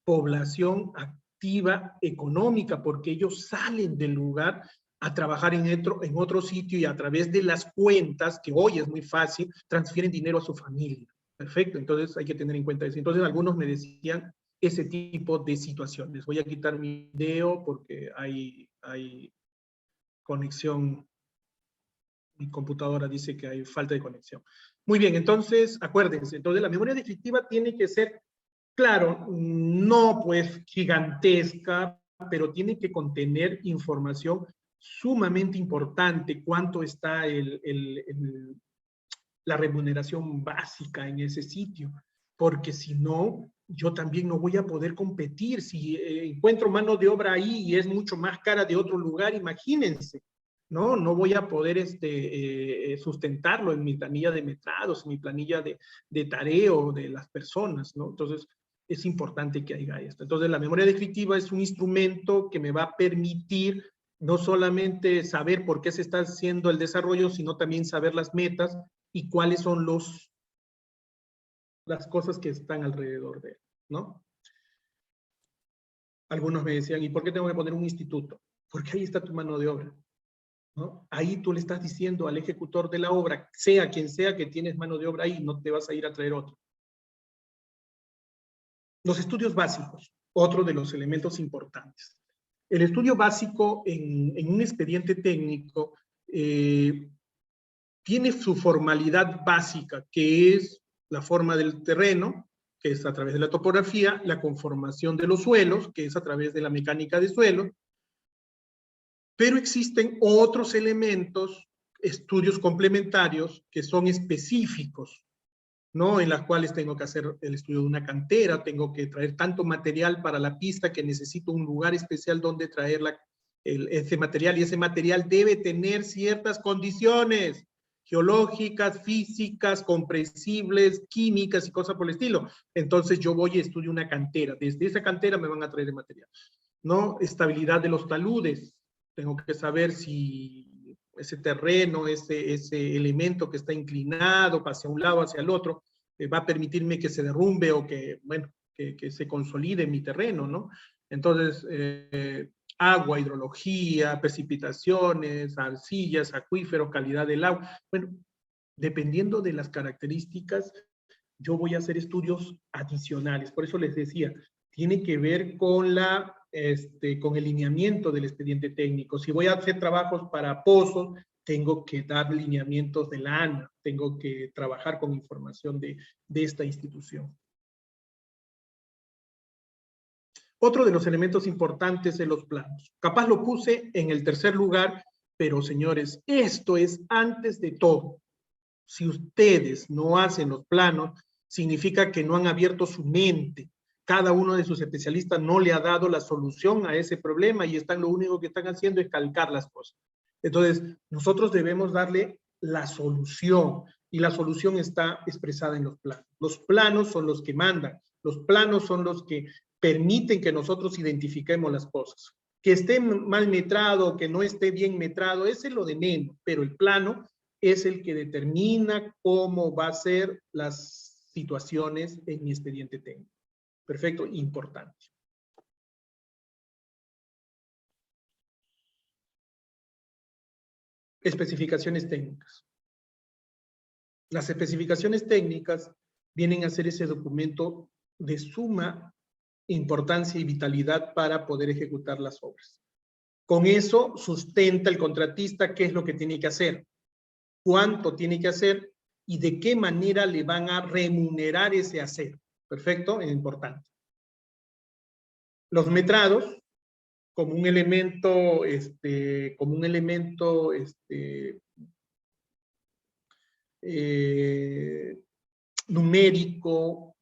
población activa económica porque ellos salen del lugar a trabajar en otro sitio y a través de las cuentas, que hoy es muy fácil, transfieren dinero a su familia. Perfecto, entonces hay que tener en cuenta eso. Entonces algunos me decían, ese tipo de situaciones. Voy a quitar mi video porque hay conexión. Mi computadora dice que hay falta de conexión. Muy bien, entonces, acuérdense, entonces la memoria descriptiva tiene que ser, claro, no pues gigantesca, pero tiene que contener información sumamente importante, cuánto está la remuneración básica en ese sitio, porque si no, yo también no voy a poder competir. Si encuentro mano de obra ahí y es mucho más cara de otro lugar, imagínense, ¿no? No voy a poder sustentarlo en mi planilla de metrados, en mi planilla de tareo de las personas, ¿no? Entonces, es importante que haya esto. Entonces, la memoria descriptiva es un instrumento que me va a permitir no solamente saber por qué se está haciendo el desarrollo, sino también saber las metas y cuáles son las cosas que están alrededor de él, ¿no? Algunos me decían, ¿y por qué tengo que poner un instituto? Porque ahí está tu mano de obra, ¿no? Ahí tú le estás diciendo al ejecutor de la obra, sea quien sea que tienes mano de obra ahí, no te vas a ir a traer otro. Los estudios básicos, otro de los elementos importantes. El estudio básico en un expediente técnico tiene su formalidad básica, que es la forma del terreno, que es a través de la topografía, la conformación de los suelos, que es a través de la mecánica de suelos, pero existen otros elementos, estudios complementarios, que son específicos, ¿no? En las cuales tengo que hacer el estudio de una cantera, tengo que traer tanto material para la pista que necesito un lugar especial donde traer ese material, y ese material debe tener ciertas condiciones geológicas, físicas, compresibles, químicas y cosas por el estilo. Entonces yo voy y estudio una cantera. Desde esa cantera me van a traer el material, ¿no? Estabilidad de los taludes. Tengo que saber si ese terreno, ese elemento que está inclinado hacia un lado, hacia el otro, va a permitirme que se derrumbe o que, bueno, que se consolide mi terreno, ¿no? Entonces, agua, hidrología, precipitaciones, arcillas, acuíferos, calidad del agua. Bueno, dependiendo de las características, yo voy a hacer estudios adicionales. Por eso les decía, tiene que ver con el lineamiento del expediente técnico. Si voy a hacer trabajos para pozos, tengo que dar lineamientos de la ANA, tengo que trabajar con información de esta institución. Otro de los elementos importantes de los planos. Capaz lo puse en el tercer lugar, pero señores, esto es antes de todo. Si ustedes no hacen los planos, significa que no han abierto su mente. Cada uno de sus especialistas no le ha dado la solución a ese problema y lo único que están haciendo es calcar las cosas. Entonces, nosotros debemos darle la solución y la solución está expresada en los planos. Los planos son los que mandan, los planos son los que permiten que nosotros identifiquemos las cosas. Que esté mal metrado, que no esté bien metrado, ese es lo de menos, pero el plano es el que determina cómo va a ser las situaciones en mi expediente técnico. Perfecto, importante. Especificaciones técnicas. Las especificaciones técnicas vienen a ser ese documento de suma importancia y vitalidad para poder ejecutar las obras. Con eso sustenta el contratista qué es lo que tiene que hacer, cuánto tiene que hacer y de qué manera le van a remunerar ese hacer. ¿Perfecto? Es importante. Los metrados, como un elemento, numérico,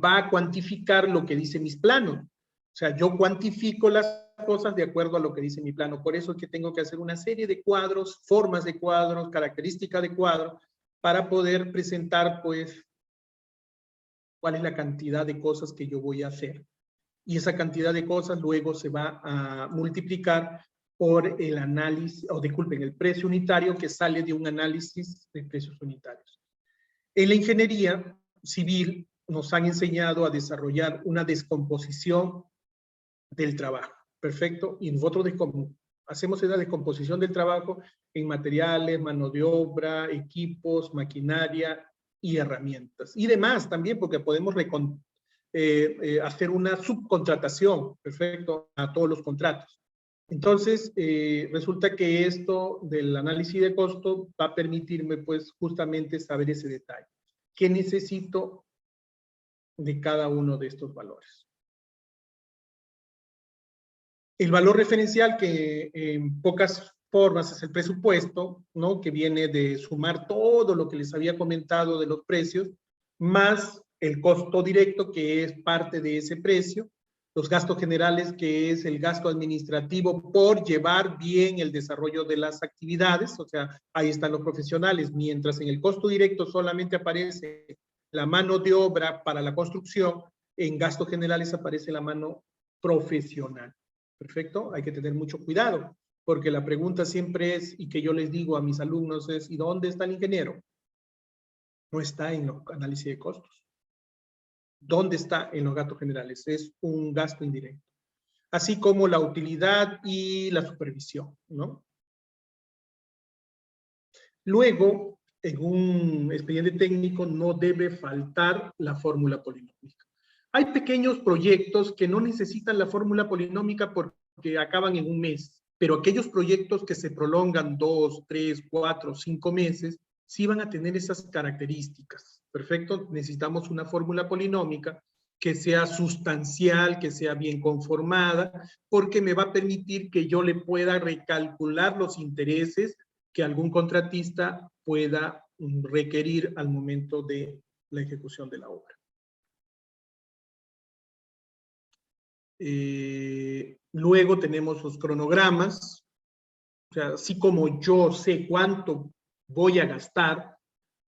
va a cuantificar lo que dice mis planos. O sea, yo cuantifico las cosas de acuerdo a lo que dice mi plano. Por eso es que tengo que hacer una serie de cuadros, formas de cuadros, características de cuadros, para poder presentar, pues, cuál es la cantidad de cosas que yo voy a hacer. Y esa cantidad de cosas luego se va a multiplicar por el análisis, o disculpen, el precio unitario que sale de un análisis de precios unitarios. En la ingeniería civil nos han enseñado a desarrollar una descomposición del trabajo, ¿perfecto? Y nosotros hacemos esa descomposición del trabajo en materiales, mano de obra, equipos, maquinaria y herramientas. Y demás también, porque podemos hacer una subcontratación, perfecto, a todos los contratos. Entonces, resulta que esto del análisis de costo va a permitirme, pues, justamente saber ese detalle. ¿Qué necesito de cada uno de estos valores? El valor referencial, que en pocas formas es el presupuesto, ¿no? Que viene de sumar todo lo que les había comentado de los precios, más el costo directo, que es parte de ese precio, los gastos generales, que es el gasto administrativo por llevar bien el desarrollo de las actividades, o sea, ahí están los profesionales, mientras en el costo directo solamente aparece la mano de obra para la construcción, en gastos generales aparece la mano profesional. Perfecto, hay que tener mucho cuidado, porque la pregunta siempre es, y que yo les digo a mis alumnos es, ¿y dónde está el ingeniero? No está en los análisis de costos. ¿Dónde está? En los gastos generales. Es un gasto indirecto. Así como la utilidad y la supervisión, ¿no? Luego, en un expediente técnico no debe faltar la fórmula polinómica. Hay pequeños proyectos que no necesitan la fórmula polinómica porque acaban en un mes, pero aquellos proyectos que se prolongan 2, 3, 4, 5 meses, sí van a tener esas características. Perfecto, necesitamos una fórmula polinómica que sea sustancial, que sea bien conformada, porque me va a permitir que yo le pueda recalcular los intereses que algún contratista pueda requerir al momento de la ejecución de la obra. Luego tenemos los cronogramas, o sea, así como yo sé cuánto voy a gastar,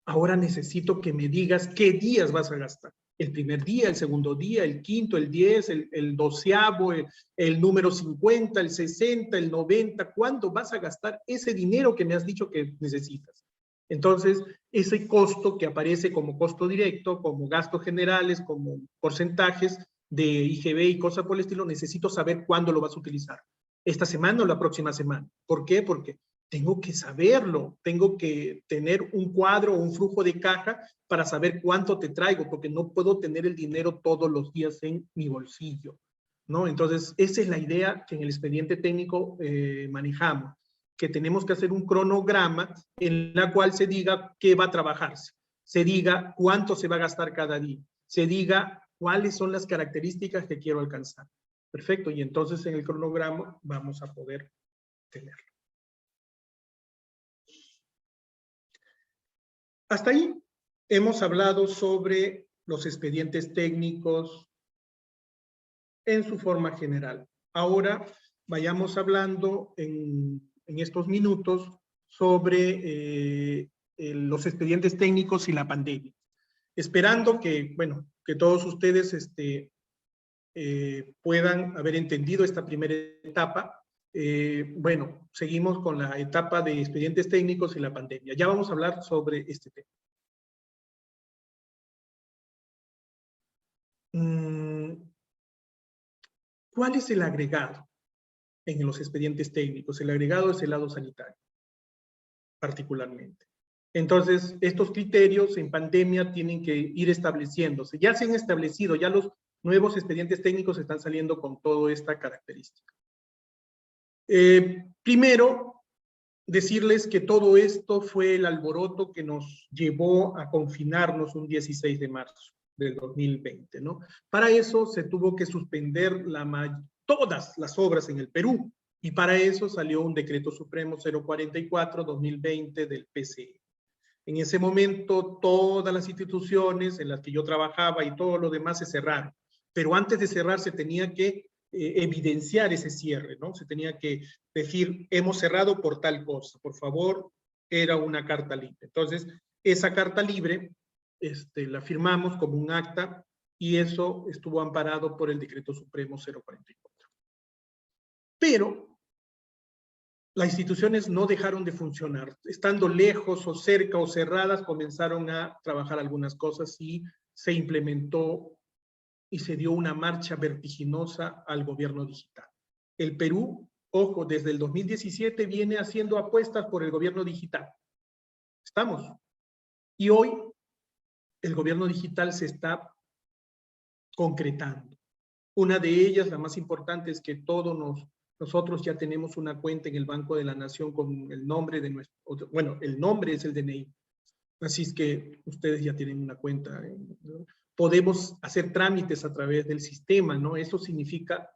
ahora necesito que me digas qué días vas a gastar. El primer día, el segundo día, el quinto, el 10, el 12avo, el número 50, el 60, el 90, ¿cuándo vas a gastar ese dinero que me has dicho que necesitas? Entonces, ese costo que aparece como costo directo, como gastos generales, como porcentajes de IGB y cosas por el estilo, necesito saber cuándo lo vas a utilizar. ¿Esta semana o la próxima semana? ¿Por qué? Porque tengo que saberlo, tengo que tener un cuadro o un flujo de caja para saber cuánto te traigo, porque no puedo tener el dinero todos los días en mi bolsillo, ¿no? Entonces, esa es la idea que en el expediente técnico manejamos, que tenemos que hacer un cronograma en la cual se diga qué va a trabajarse, se diga cuánto se va a gastar cada día, se diga cuáles son las características que quiero alcanzar. Perfecto, y entonces en el cronograma vamos a poder tenerlo. Hasta ahí hemos hablado sobre los expedientes técnicos en su forma general. Ahora vayamos hablando en estos minutos sobre los expedientes técnicos y la pandemia. Esperando que, bueno, que todos ustedes puedan haber entendido esta primera etapa. Bueno, seguimos con la etapa de expedientes técnicos y la pandemia. Ya vamos a hablar sobre este tema. ¿Cuál es el agregado en los expedientes técnicos? El agregado es el lado sanitario, particularmente. Entonces, estos criterios en pandemia tienen que ir estableciéndose. Ya se han establecido, ya los nuevos expedientes técnicos están saliendo con toda esta característica. Primero, decirles que todo esto fue el alboroto que nos llevó a confinarnos un 16 de marzo del 2020, ¿no? Para eso se tuvo que suspender todas las obras en el Perú, y para eso salió un decreto supremo 044-2020 del PCE. En ese momento, todas las instituciones en las que yo trabajaba y todo lo demás se cerraron, pero antes de cerrar se tenía que evidenciar ese cierre, ¿no? Se tenía que decir, hemos cerrado por tal cosa, por favor, era una carta libre. Entonces, esa carta libre la firmamos como un acta y eso estuvo amparado por el Decreto Supremo 044. Pero las instituciones no dejaron de funcionar. Estando lejos o cerca o cerradas, comenzaron a trabajar algunas cosas y se implementó y se dio una marcha vertiginosa al gobierno digital. El Perú, ojo, desde el 2017 viene haciendo apuestas por el gobierno digital. Estamos. Y hoy el gobierno digital se está concretando. Una de ellas, la más importante, es que nosotros ya tenemos una cuenta en el Banco de la Nación con el nombre de nuestro, bueno, el nombre es el DNI. Así es que ustedes ya tienen una cuenta, ¿no? Podemos hacer trámites a través del sistema, ¿no? Eso significa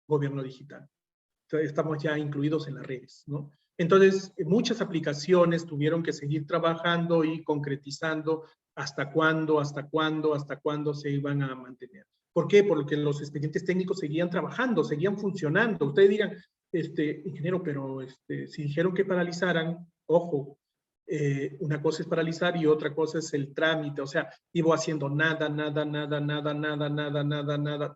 gobierno digital. Entonces, estamos ya incluidos en las redes, ¿no? Entonces, muchas aplicaciones tuvieron que seguir trabajando y concretizando hasta cuándo se iban a mantener. ¿Por qué? Porque los expedientes técnicos seguían trabajando, seguían funcionando. Ustedes dirán, ingeniero, pero si dijeron que paralizaran, ojo, una cosa es paralizar y otra cosa es el trámite, o sea, iba haciendo nada.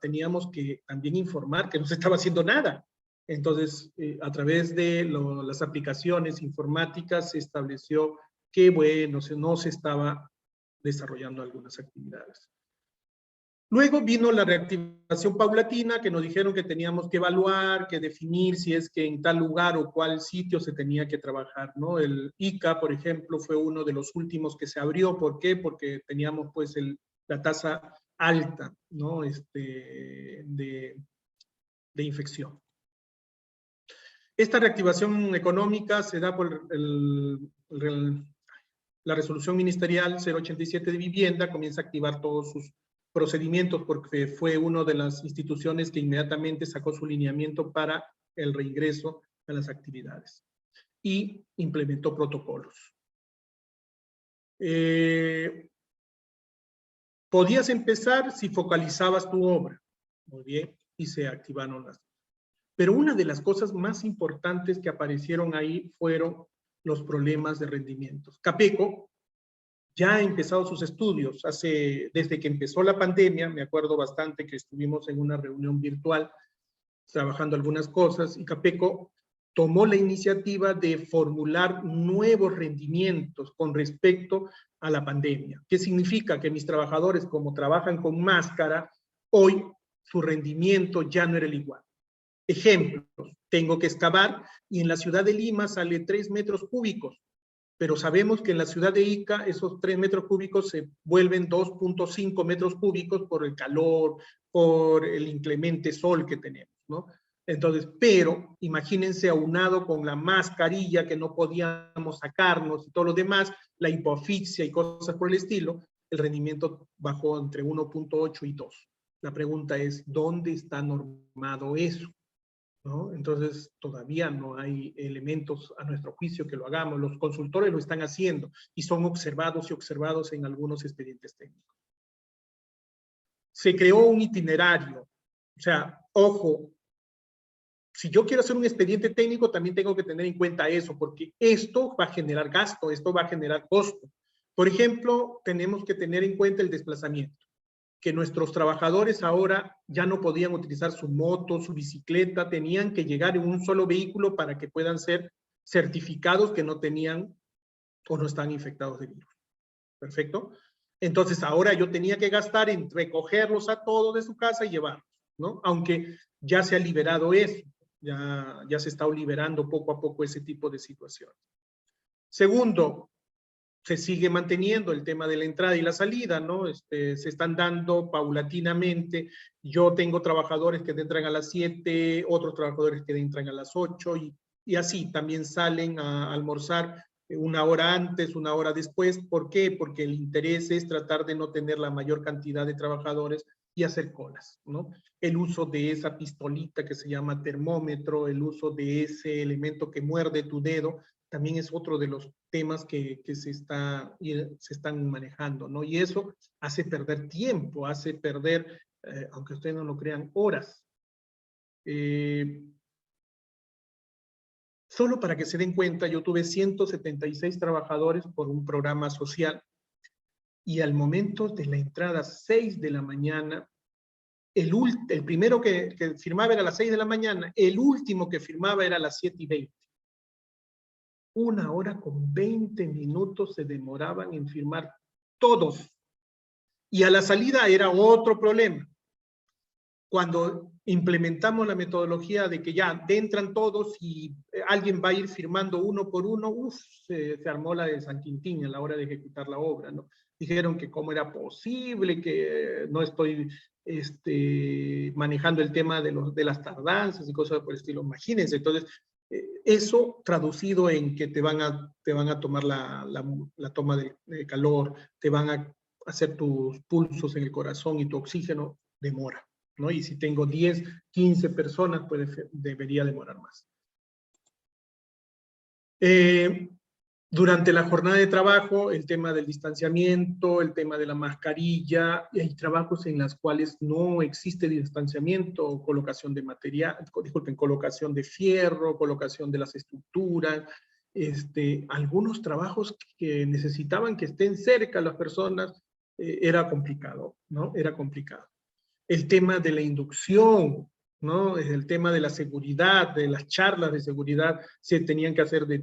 Teníamos que también informar que no se estaba haciendo nada. Entonces, a través de las aplicaciones informáticas se estableció que, bueno, no se estaba desarrollando algunas actividades. Luego vino la reactivación paulatina, que nos dijeron que teníamos que evaluar, que definir si es que en tal lugar o cuál sitio se tenía que trabajar, ¿no? El ICA, por ejemplo, fue uno de los últimos que se abrió. ¿Por qué? Porque teníamos pues la tasa alta, ¿no? De infección. Esta reactivación económica se da por la resolución ministerial 087 de vivienda, comienza a activar todos sus procedimientos porque fue una de las instituciones que inmediatamente sacó su lineamiento para el reingreso a las actividades y implementó protocolos. Podías empezar si focalizabas tu obra, muy bien, y se activaron las. Pero una de las cosas más importantes que aparecieron ahí fueron los problemas de rendimientos. Capeco ya ha empezado sus estudios desde que empezó la pandemia. Me acuerdo bastante que estuvimos en una reunión virtual trabajando algunas cosas y Capeco tomó la iniciativa de formular nuevos rendimientos con respecto a la pandemia. ¿Qué significa? Que mis trabajadores, como trabajan con máscara, hoy su rendimiento ya no era el igual. Ejemplos, tengo que excavar y en la ciudad de Lima sale 3 metros cúbicos, pero sabemos que en la ciudad de Ica esos 3 metros cúbicos se vuelven 2.5 metros cúbicos por el calor, por el inclemente sol que tenemos, ¿no? Entonces, pero imagínense aunado con la mascarilla que no podíamos sacarnos y todo lo demás, la hipoasfixia y cosas por el estilo, el rendimiento bajó entre 1.8 y 2. La pregunta es, ¿dónde está normado eso? ¿No? Entonces, todavía no hay elementos a nuestro juicio que lo hagamos. Los consultores lo están haciendo y son observados en algunos expedientes técnicos. Se creó un itinerario. O sea, ojo, si yo quiero hacer un expediente técnico, también tengo que tener en cuenta eso, porque esto va a generar gasto, esto va a generar costo. Por ejemplo, tenemos que tener en cuenta el desplazamiento, que nuestros trabajadores ahora ya no podían utilizar su moto, su bicicleta, tenían que llegar en un solo vehículo para que puedan ser certificados que no tenían o no están infectados de virus. ¿Perfecto? Entonces ahora yo tenía que gastar en recogerlos a todos de su casa y llevarlos, ¿no? Aunque ya se ha liberado eso, ya se está liberando poco a poco ese tipo de situaciones. Segundo, se sigue manteniendo el tema de la entrada y la salida, ¿no? Se están dando paulatinamente. Yo tengo trabajadores que entran a las 7, otros trabajadores que entran a las 8, y así también salen a almorzar una hora antes, una hora después. ¿Por qué? Porque el interés es tratar de no tener la mayor cantidad de trabajadores y hacer colas, ¿no? El uso de esa pistolita que se llama termómetro, el uso de ese elemento que muerde tu dedo, también es otro de los temas que se están manejando, ¿no? Y eso hace perder tiempo, hace perder, aunque ustedes no lo crean, horas. Solo para que se den cuenta, yo tuve 176 trabajadores por un programa social, y al momento de la entrada, 6 de la mañana, el primero que firmaba era a las 6 de la mañana, el último que firmaba era a las 7:20. 1 hora con 20 minutos se demoraban en firmar todos. Y a la salida era otro problema. Cuando implementamos la metodología de que ya entran todos y alguien va a ir firmando uno por uno, se armó la de San Quintín a la hora de ejecutar la obra, ¿no? Dijeron que cómo era posible, que no estoy manejando el tema de las tardanzas y cosas por el estilo. Imagínense, entonces, eso traducido en que te van a tomar la toma de calor, te van a hacer tus pulsos en el corazón y tu oxígeno, demora, ¿no? Y si tengo 10, 15 personas, pues debería demorar más. Durante la jornada de trabajo, el tema del distanciamiento, el tema de la mascarilla, y hay trabajos en los cuales no existe distanciamiento, colocación de material, disculpen, colocación de fierro, colocación de las estructuras, algunos trabajos que necesitaban que estén cerca las personas, era complicado, ¿no? Era complicado. El tema de la inducción, ¿no? El tema de la seguridad, de las charlas de seguridad, se tenían que hacer de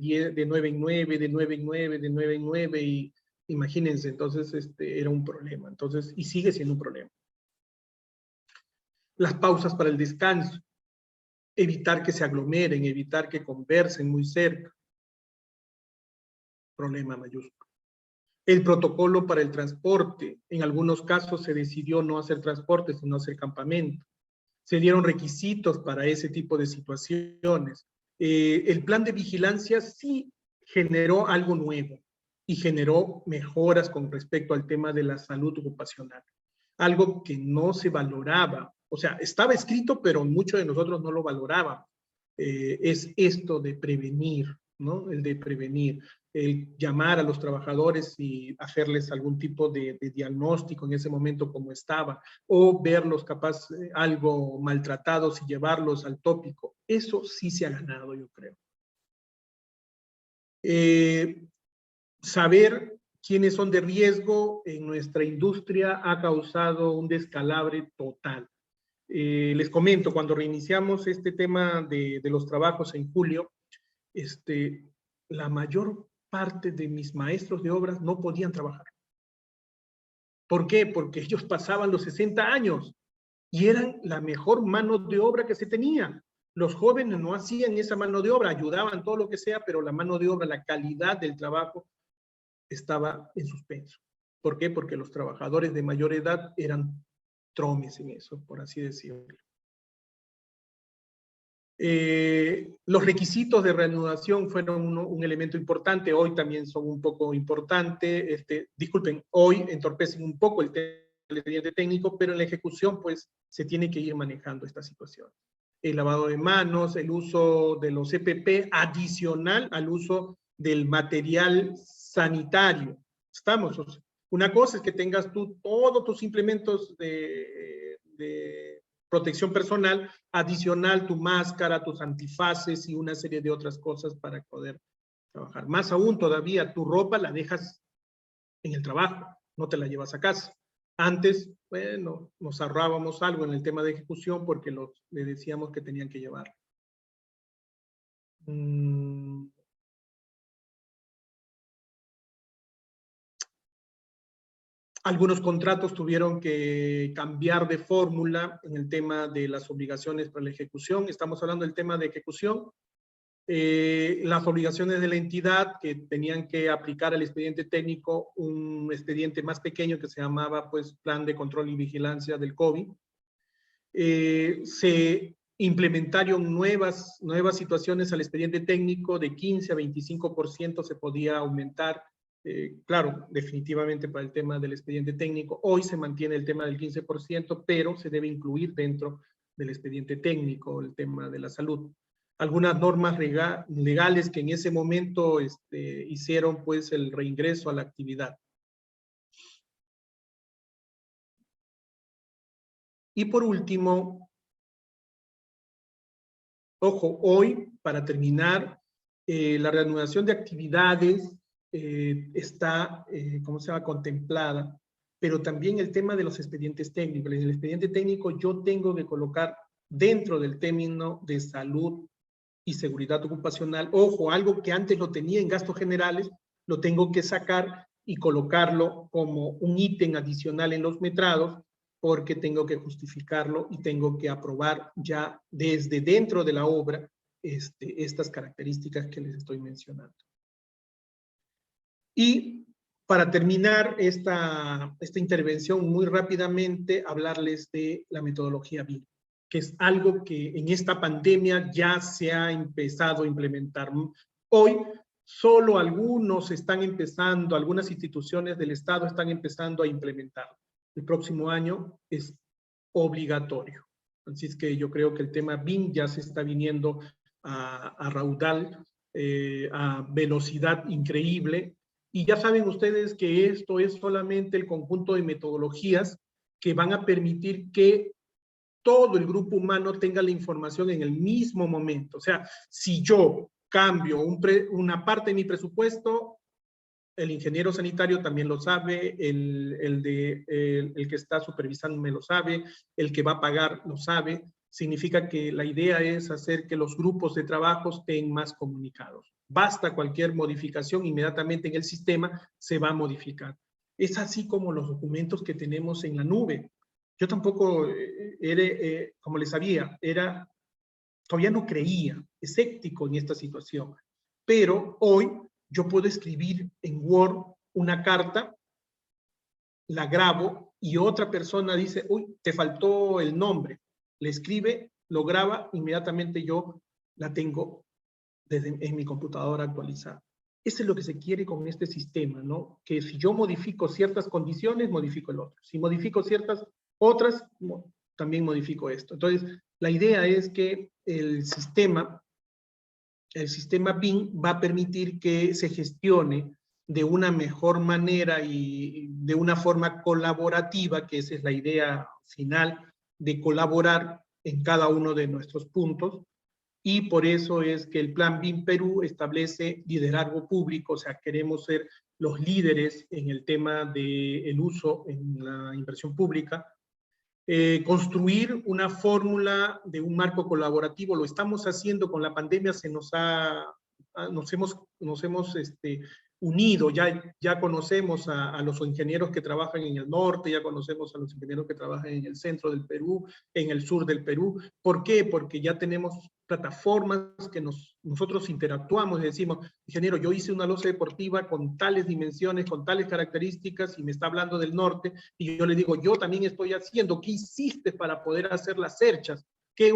9 en 9, de 9 en 9, de 9 en 9, y imagínense, entonces era un problema, entonces, y sigue siendo un problema. Las pausas para el descanso, evitar que se aglomeren, evitar que conversen muy cerca, problema mayúsculo. El protocolo para el transporte, en algunos casos se decidió no hacer transporte, sino hacer campamento. Se dieron requisitos para ese tipo de situaciones. El plan de vigilancia sí generó algo nuevo y generó mejoras con respecto al tema de la salud ocupacional. Algo que no se valoraba, o sea, estaba escrito, pero muchos de nosotros no lo valorábamos. Es esto de prevenir, ¿no? El de prevenir, el llamar a los trabajadores y hacerles algún tipo de diagnóstico en ese momento como estaba, o verlos capaz algo maltratados y llevarlos al tópico. Eso sí se ha ganado, yo creo. Saber quiénes son de riesgo en nuestra industria ha causado un descalabre total. Les comento, cuando reiniciamos este tema de los trabajos en julio, la mayor parte de mis maestros de obras no podían trabajar. ¿Por qué? Porque ellos pasaban los 60 años y eran la mejor mano de obra que se tenía. Los jóvenes no hacían esa mano de obra, ayudaban todo lo que sea, pero la mano de obra, la calidad del trabajo estaba en suspenso. ¿Por qué? Porque los trabajadores de mayor edad eran tromes en eso, por así decirlo. Los requisitos de reanudación fueron un elemento importante, hoy también son un poco importantes, disculpen, hoy entorpecen un poco el tema del expediente técnico, pero en la ejecución pues se tiene que ir manejando esta situación. El lavado de manos, el uso de los EPP adicional al uso del material sanitario. Estamos, o sea, una cosa es que tengas tú todos tus implementos de protección personal, adicional tu máscara, tus antifaces y una serie de otras cosas para poder trabajar. Más aún todavía, tu ropa la dejas en el trabajo, no te la llevas a casa. Antes, bueno, nos ahorrábamos algo en el tema de ejecución porque le decíamos que tenían que llevar. Algunos contratos tuvieron que cambiar de fórmula en el tema de las obligaciones para la ejecución. Estamos hablando del tema de ejecución. las obligaciones de la entidad que tenían que aplicar al expediente técnico un expediente más pequeño que se llamaba pues Plan de Control y Vigilancia del COVID. Se implementaron nuevas situaciones al expediente técnico, de 15 a 25% se podía aumentar. Claro, definitivamente para el tema del expediente técnico, hoy se mantiene el tema del 15%, pero se debe incluir dentro del expediente técnico el tema de la salud. Algunas normas legales que en ese momento hicieron pues el reingreso a la actividad. Y por último, ojo, hoy, para terminar, la reanudación de actividades está, ¿cómo se llama?, contemplada, pero también el tema de los expedientes técnicos. En el expediente técnico yo tengo que colocar dentro del término de salud y seguridad ocupacional, ojo, algo que antes lo tenía en gastos generales, lo tengo que sacar y colocarlo como un ítem adicional en los metrados, porque tengo que justificarlo y tengo que aprobar ya desde dentro de la obra estas características que les estoy mencionando. Y para terminar esta intervención muy rápidamente, hablarles de la metodología BIM, que es algo que en esta pandemia ya se ha empezado a implementar. Hoy solo algunas instituciones del Estado están empezando a implementar. El próximo año es obligatorio. Así es que yo creo que el tema BIM ya se está viniendo a raudal, a velocidad increíble. Y ya saben ustedes que esto es solamente el conjunto de metodologías que van a permitir que todo el grupo humano tenga la información en el mismo momento. O sea, si yo cambio una parte de mi presupuesto, el ingeniero sanitario también lo sabe, el que está supervisando me lo sabe, el que va a pagar lo sabe. Significa que la idea es hacer que los grupos de trabajo estén más comunicados. Basta cualquier modificación, inmediatamente en el sistema se va a modificar. Es así como los documentos que tenemos en la nube. Yo tampoco, como les sabía, todavía no creía, escéptico en esta situación. Pero hoy yo puedo escribir en Word una carta, la grabo y otra persona dice, uy, te faltó el nombre. Le escribe, lo graba, inmediatamente yo la tengo en mi computadora actualizada. Eso es lo que se quiere con este sistema, ¿no? Que si yo modifico ciertas condiciones, modifico el otro. Si modifico ciertas otras, también modifico esto. Entonces, la idea es que el sistema BIM va a permitir que se gestione de una mejor manera y de una forma colaborativa, que esa es la idea final, de colaborar en cada uno de nuestros puntos. Y por eso es que el Plan BIM Perú establece liderazgo público, o sea, queremos ser los líderes en el tema del uso en la inversión pública. Construir una fórmula de un marco colaborativo, lo estamos haciendo con la pandemia, nos hemos unido, ya conocemos a los ingenieros que trabajan en el norte, ya conocemos a los ingenieros que trabajan en el centro del Perú, en el sur del Perú. ¿Por qué? Porque ya tenemos plataformas que nosotros interactuamos y decimos, ingeniero, yo hice una losa deportiva con tales dimensiones, con tales características, y me está hablando del norte, y yo le digo, yo también estoy haciendo, ¿qué hiciste para poder hacer las cerchas? ¿Qué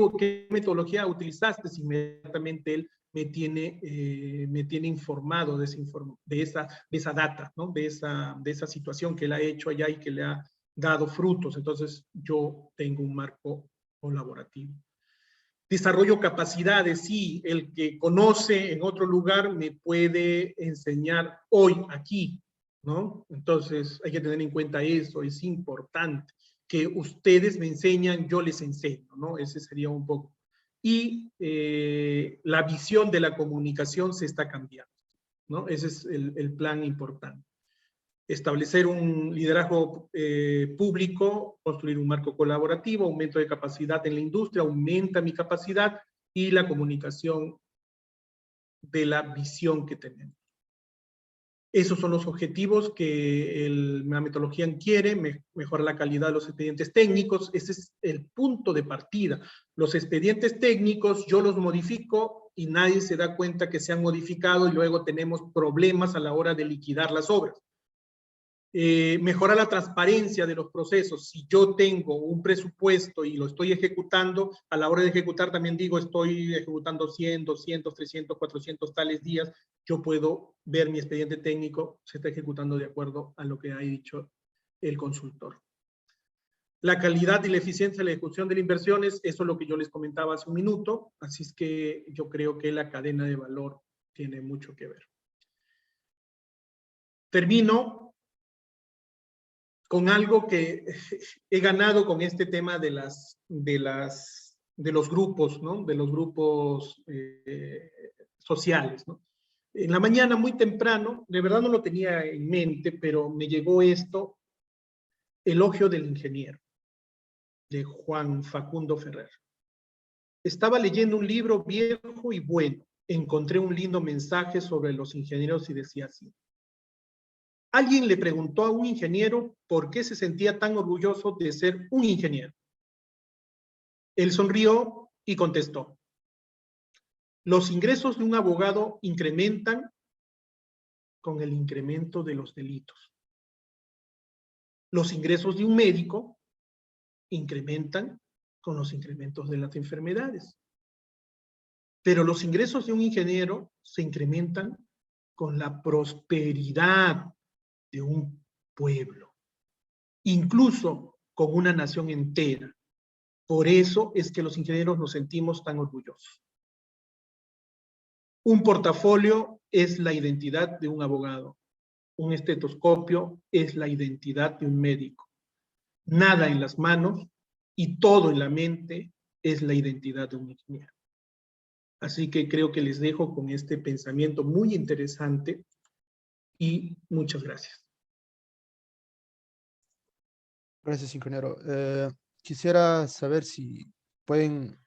metodología utilizaste? Inmediatamente él me tiene informado de esa data, ¿no? de esa situación que él ha hecho allá y que le ha dado frutos. Entonces, yo tengo un marco colaborativo. Desarrollo capacidades, sí, el que conoce en otro lugar me puede enseñar hoy aquí, ¿no? Entonces, hay que tener en cuenta eso, es importante. Que ustedes me enseñan, yo les enseño, ¿no? Ese sería un poco. Y la visión de la comunicación se está cambiando, ¿no? Ese es el plan importante. Establecer un liderazgo público, construir un marco colaborativo, aumento de capacidad en la industria, aumenta mi capacidad, y la comunicación de la visión que tenemos. Esos son los objetivos que la metodología quiere, mejorar la calidad de los expedientes técnicos. Ese es el punto de partida. Los expedientes técnicos yo los modifico y nadie se da cuenta que se han modificado y luego tenemos problemas a la hora de liquidar las obras. Mejorar la transparencia de los procesos. Si yo tengo un presupuesto y lo estoy ejecutando, a la hora de ejecutar también digo estoy ejecutando 100, 200, 300, 400 tales días, yo puedo ver mi expediente técnico, se está ejecutando de acuerdo a lo que ha dicho el consultor. La calidad y la eficiencia de la ejecución de las inversiones, eso es lo que yo les comentaba hace un minuto, así es que yo creo que la cadena de valor tiene mucho que ver. Termino con algo que he ganado con este tema de los grupos, ¿no? De los grupos sociales, ¿no? En la mañana, muy temprano, de verdad no lo tenía en mente, pero me llegó esto, Elogio del Ingeniero, de Juan Facundo Ferrer. Estaba leyendo un libro viejo y bueno, encontré un lindo mensaje sobre los ingenieros y decía así: alguien le preguntó a un ingeniero por qué se sentía tan orgulloso de ser un ingeniero. Él sonrió y contestó: los ingresos de un abogado incrementan con el incremento de los delitos. Los ingresos de un médico incrementan con los incrementos de las enfermedades. Pero los ingresos de un ingeniero se incrementan con la prosperidad de un pueblo, incluso con una nación entera. Por eso es que los ingenieros nos sentimos tan orgullosos. Un portafolio es la identidad de un abogado. Un estetoscopio es la identidad de un médico. Nada en las manos y todo en la mente es la identidad de un ingeniero. Así que creo que les dejo con este pensamiento muy interesante y muchas gracias. Gracias, ingeniero. Quisiera saber si pueden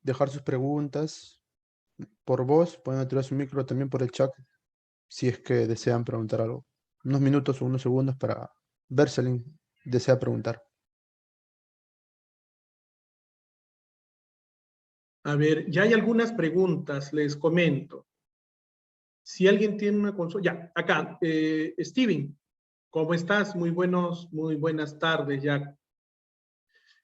dejar sus preguntas por voz, pueden activar su micro también por el chat, si es que desean preguntar algo. Unos minutos o unos segundos para ver si alguien desea preguntar. A ver, ya hay algunas preguntas, les comento. Si alguien tiene una consulta, ya, acá, Steven, ¿cómo estás? Muy buenas tardes, ya.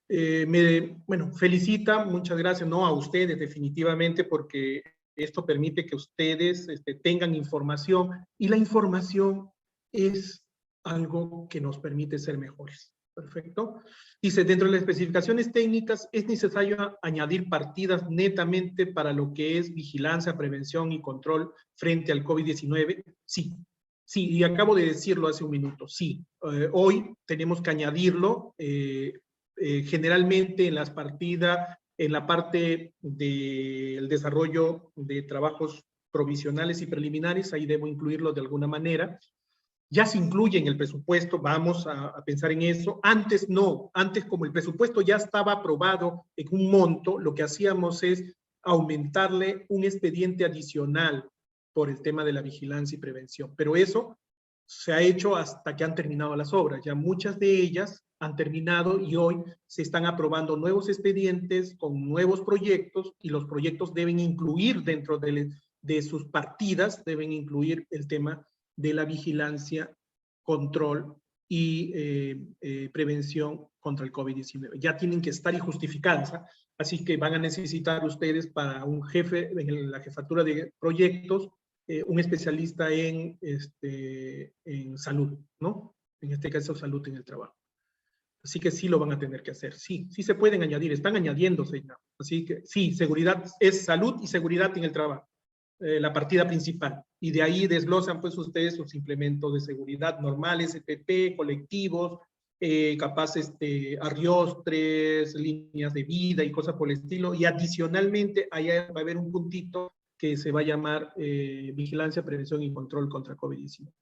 Bueno, felicita, muchas gracias, no a ustedes definitivamente, porque esto permite que ustedes tengan información y la información es algo que nos permite ser mejores. Perfecto. Dice, dentro de las especificaciones técnicas, ¿es necesario añadir partidas netamente para lo que es vigilancia, prevención y control frente al COVID-19? Sí. Sí, y acabo de decirlo hace un minuto, sí. Hoy tenemos que añadirlo, generalmente en las partidas, en la parte del desarrollo de trabajos provisionales y preliminares, ahí debo incluirlo de alguna manera. Ya se incluye en el presupuesto, vamos a pensar en eso. Antes no, antes como el presupuesto ya estaba aprobado en un monto, lo que hacíamos es aumentarle un expediente adicional por el tema de la vigilancia y prevención. Pero eso se ha hecho hasta que han terminado las obras. Ya muchas de ellas han terminado y hoy se están aprobando nuevos expedientes con nuevos proyectos y los proyectos deben incluir dentro de sus partidas, deben incluir el tema de la vigilancia, control y prevención contra el COVID-19. Ya tienen que estar y justificadas, ¿eh? Así que van a necesitar ustedes para un jefe en la jefatura de proyectos, un especialista en salud, ¿no? En este caso, salud en el trabajo. Así que sí lo van a tener que hacer. Sí, sí se pueden añadir, están añadiéndose ya. Así que sí, seguridad es salud y seguridad en el trabajo. La partida principal. Y de ahí desglosan pues ustedes sus implementos de seguridad normales, EPP, colectivos, capaz arriostres, líneas de vida y cosas por el estilo. Y adicionalmente, allá va a haber un puntito que se va a llamar vigilancia, prevención y control contra COVID-19.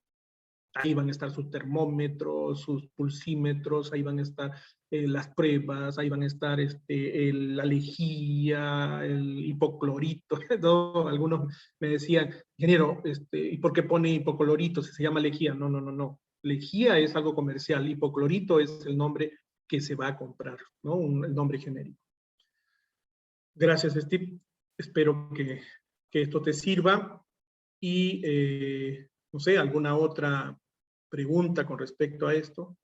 Ahí van a estar sus termómetros, sus pulsímetros, ahí van a estar las pruebas, ahí van a estar la lejía, el hipoclorito. ¿No? Algunos me decían, ingeniero, ¿y por qué pone hipoclorito si se llama lejía? No, no, no, no. Lejía es algo comercial, hipoclorito es el nombre que se va a comprar, ¿no? El nombre genérico. Gracias, Steve. Espero que que esto te sirva y, no sé, alguna otra pregunta con respecto a esto.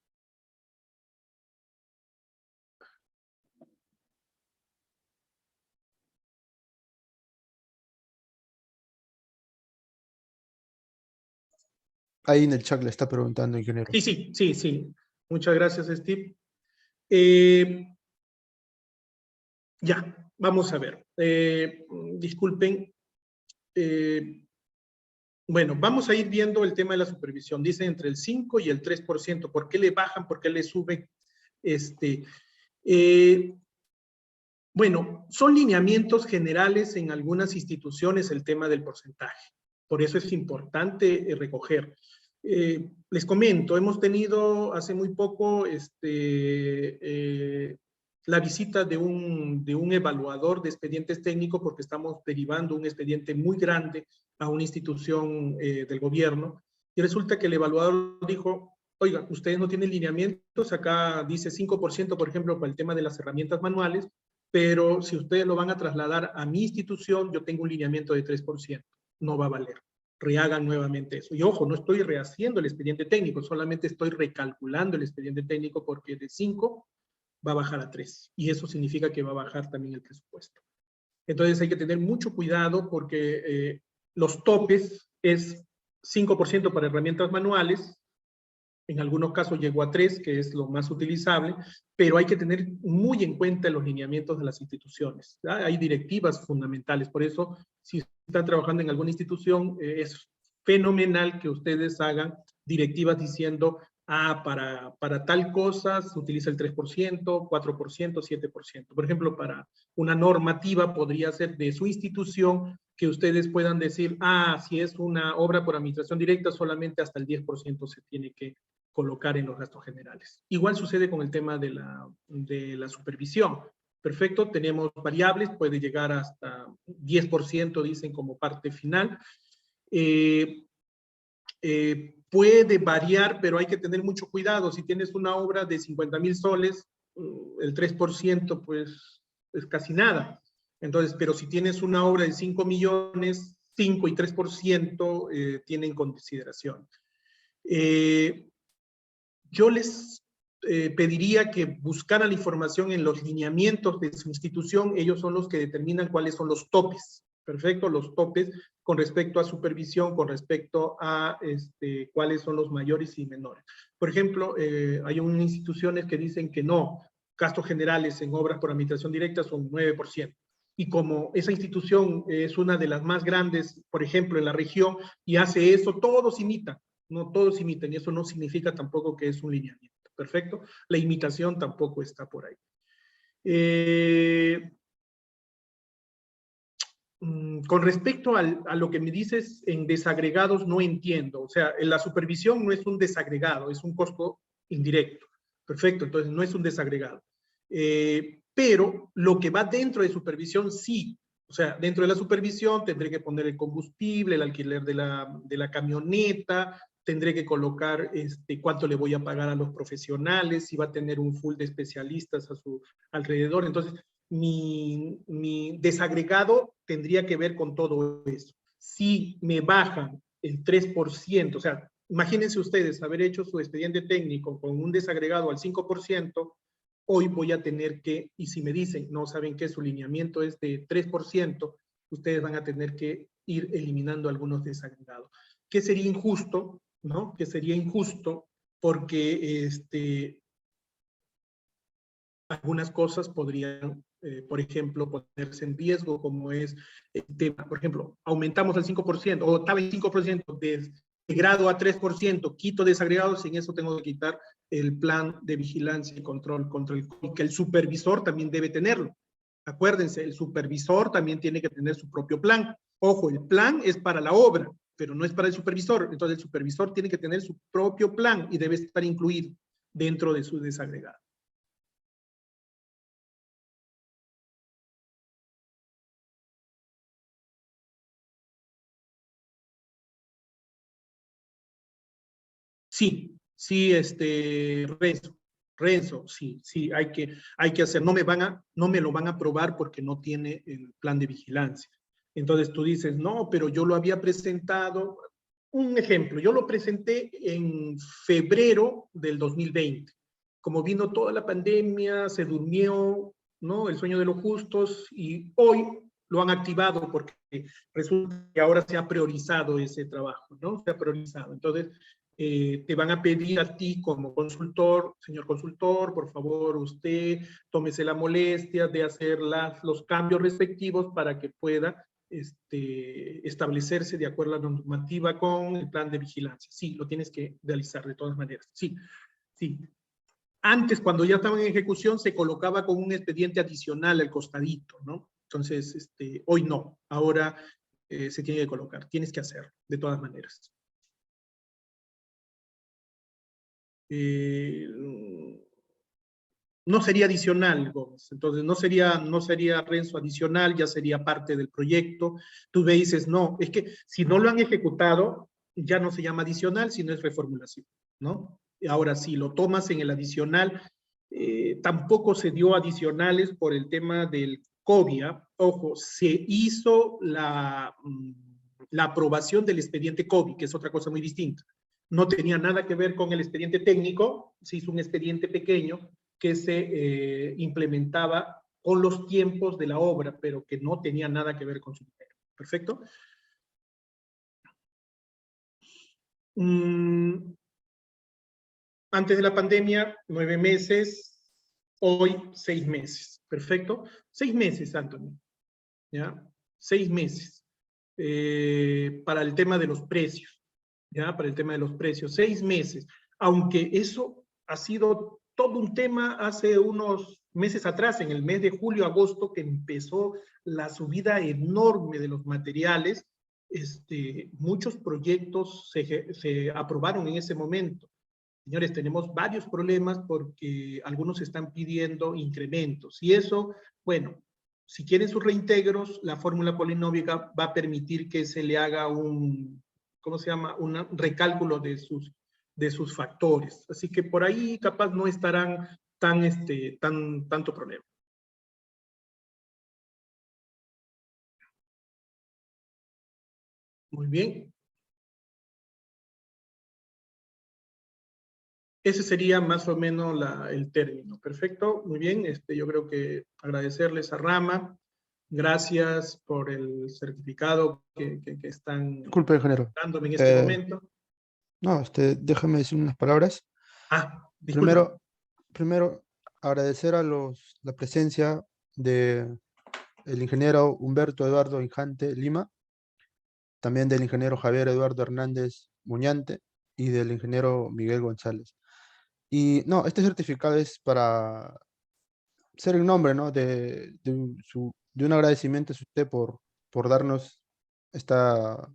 Ahí en el chat le está preguntando, ingeniero. Sí. Muchas gracias, Steve. Ya, vamos a ver. Disculpen. Bueno, vamos a ir viendo el tema de la supervisión. Dicen entre el 5 y el 3%. ¿Por qué le bajan? ¿Por qué le suben? Bueno, son lineamientos generales en algunas instituciones el tema del porcentaje. Por eso es importante recoger. Les comento, hemos tenido hace muy poco la visita de un evaluador de expedientes técnicos porque estamos derivando un expediente muy grande a una institución del gobierno y resulta que el evaluador dijo, oiga, ustedes no tienen lineamientos, acá dice 5%, por ejemplo, para el tema de las herramientas manuales, pero si ustedes lo van a trasladar a mi institución, yo tengo un lineamiento de 3%, no va a valer. Rehagan nuevamente eso. Y ojo, no estoy rehaciendo el expediente técnico, solamente estoy recalculando el expediente técnico porque de 5 va a bajar a 3. Y eso significa que va a bajar también el presupuesto. Entonces hay que tener mucho cuidado porque los topes es 5% para herramientas manuales, en algunos casos llegó a 3, que es lo más utilizable, pero hay que tener muy en cuenta los lineamientos de las instituciones. ¿Ya? Hay directivas fundamentales, por eso si están trabajando en alguna institución, es fenomenal que ustedes hagan directivas diciendo, para tal cosa se utiliza el 3%, 4%, 7%. Por ejemplo, para una normativa podría ser de su institución que ustedes puedan decir, si es una obra por administración directa, solamente hasta el 10% se tiene que colocar en los gastos generales. Igual sucede con el tema de la supervisión. Perfecto, tenemos variables, puede llegar hasta 10%, dicen, como parte final. Puede variar, pero hay que tener mucho cuidado. Si tienes una obra de 50,000 soles, el 3% pues es casi nada. Entonces, pero si tienes una obra de 5 millones, 5 y 3% tienen consideración. Yo les pediría que buscaran la información en los lineamientos de su institución. Ellos son los que determinan cuáles son los topes. Perfecto, los topes con respecto a supervisión, con respecto a cuáles son los mayores y menores. Por ejemplo, hay unas instituciones que dicen que no, gastos generales en obras por administración directa son 9%. Y como esa institución es una de las más grandes, por ejemplo, en la región, y hace eso, todos imitan. No todos imitan, y eso no significa tampoco que es un lineamiento. Perfecto, la imitación tampoco está por ahí. Con respecto a lo que me dices en desagregados, no entiendo. O sea, la supervisión no es un desagregado, es un costo indirecto. Perfecto, entonces no es un desagregado. Pero lo que va dentro de supervisión, sí. O sea, dentro de la supervisión tendré que poner el combustible, el alquiler de la camioneta, tendré que colocar cuánto le voy a pagar a los profesionales, si va a tener un full de especialistas a su alrededor. Entonces, mi desagregado tendría que ver con todo eso. Si me bajan el 3%, o sea, imagínense ustedes haber hecho su expediente técnico con un desagregado al 5%, hoy voy a tener que, y si me dicen, no saben que su lineamiento es de 3%, ustedes van a tener que ir eliminando algunos desagregados. ¿Qué sería injusto? ¿No? Que sería injusto porque algunas cosas podrían, por ejemplo, ponerse en riesgo, como es el tema, por ejemplo, aumentamos el 5%, o estaba en 5%, de grado a 3%, quito desagregados, sin eso tengo que quitar el plan de vigilancia y control contra el COVID, que el supervisor también debe tenerlo. Acuérdense, el supervisor también tiene que tener su propio plan. Ojo, el plan es para la obra, pero no es para el supervisor. Entonces el supervisor tiene que tener su propio plan y debe estar incluido dentro de su desagregado. Sí, sí, Renzo, sí, hay que hacer. No me lo van a aprobar porque no tiene el plan de vigilancia. Entonces tú dices, no, pero yo lo había presentado. Un ejemplo, yo lo presenté en febrero del 2020. Como vino toda la pandemia, se durmió, ¿no?, el sueño de los justos, y hoy lo han activado porque resulta que ahora se ha priorizado ese trabajo, ¿no? Se ha priorizado. Entonces, te van a pedir a ti como consultor, señor consultor, por favor, usted tómese la molestia de hacer los cambios respectivos para que pueda establecerse de acuerdo a la normativa con el plan de vigilancia. Sí, lo tienes que realizar de todas maneras. Sí, sí. Antes, cuando ya estaba en ejecución, se colocaba con un expediente adicional al costadito, ¿no? Entonces, hoy no. Ahora se tiene que colocar. Tienes que hacerlo, de todas maneras. No sería adicional, Gómez. Entonces, no sería Renzo adicional, ya sería parte del proyecto. Tú me dices, no, es que si no lo han ejecutado, ya no se llama adicional, sino es reformulación, ¿no? Ahora, si lo tomas en el adicional, tampoco se dio adicionales por el tema del COVID. Ojo, se hizo la aprobación del expediente COVID, que es otra cosa muy distinta. No tenía nada que ver con el expediente técnico, se hizo un expediente pequeño que se implementaba con los tiempos de la obra, pero que no tenía nada que ver con su dinero. ¿Perfecto? Antes de la pandemia, 9 meses, hoy 6 meses. ¿Perfecto? 6 meses, Anthony. ¿Ya? 6 meses. Para el tema de los precios. ¿Ya? Para el tema de los precios. 6 meses. Aunque eso ha sido todo un tema hace unos meses atrás, en el mes de julio, agosto, que empezó la subida enorme de los materiales. Muchos proyectos se aprobaron en ese momento. Señores, tenemos varios problemas porque algunos están pidiendo incrementos. Y eso, bueno, si quieren sus reintegros, la fórmula polinómica va a permitir que se le haga un, ¿cómo se llama?, un recálculo de sus factores. Así que por ahí capaz no estarán tanto problema. Muy bien. Ese sería más o menos el término. Perfecto, muy bien. Yo creo que agradecerles a Rama. Gracias por el certificado que están Disculpe, ingeniero. dándome en este momento. No, déjame decir unas palabras. Disculpa. Primero, agradecer a la presencia del ingeniero Humberto Eduardo Injante Lima, también del ingeniero Javier Eduardo Hernández Muñante y del ingeniero Miguel González. Y no, este certificado es para ser en nombre, ¿no?, de un agradecimiento a usted por darnos esta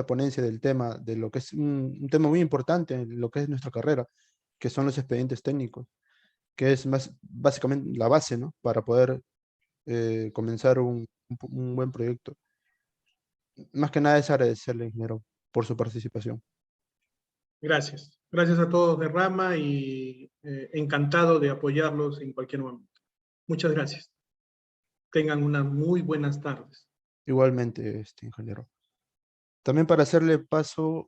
ponencia del tema, de lo que es un tema muy importante en lo que es nuestra carrera, que son los expedientes técnicos, que es básicamente la base, ¿no?, para poder comenzar un buen proyecto. Más que nada es agradecerle, ingeniero, por su participación. Gracias. Gracias a todos de Rama y encantado de apoyarlos en cualquier momento. Muchas gracias. Tengan unas muy buenas tardes. Igualmente, ingeniero. También para hacerle paso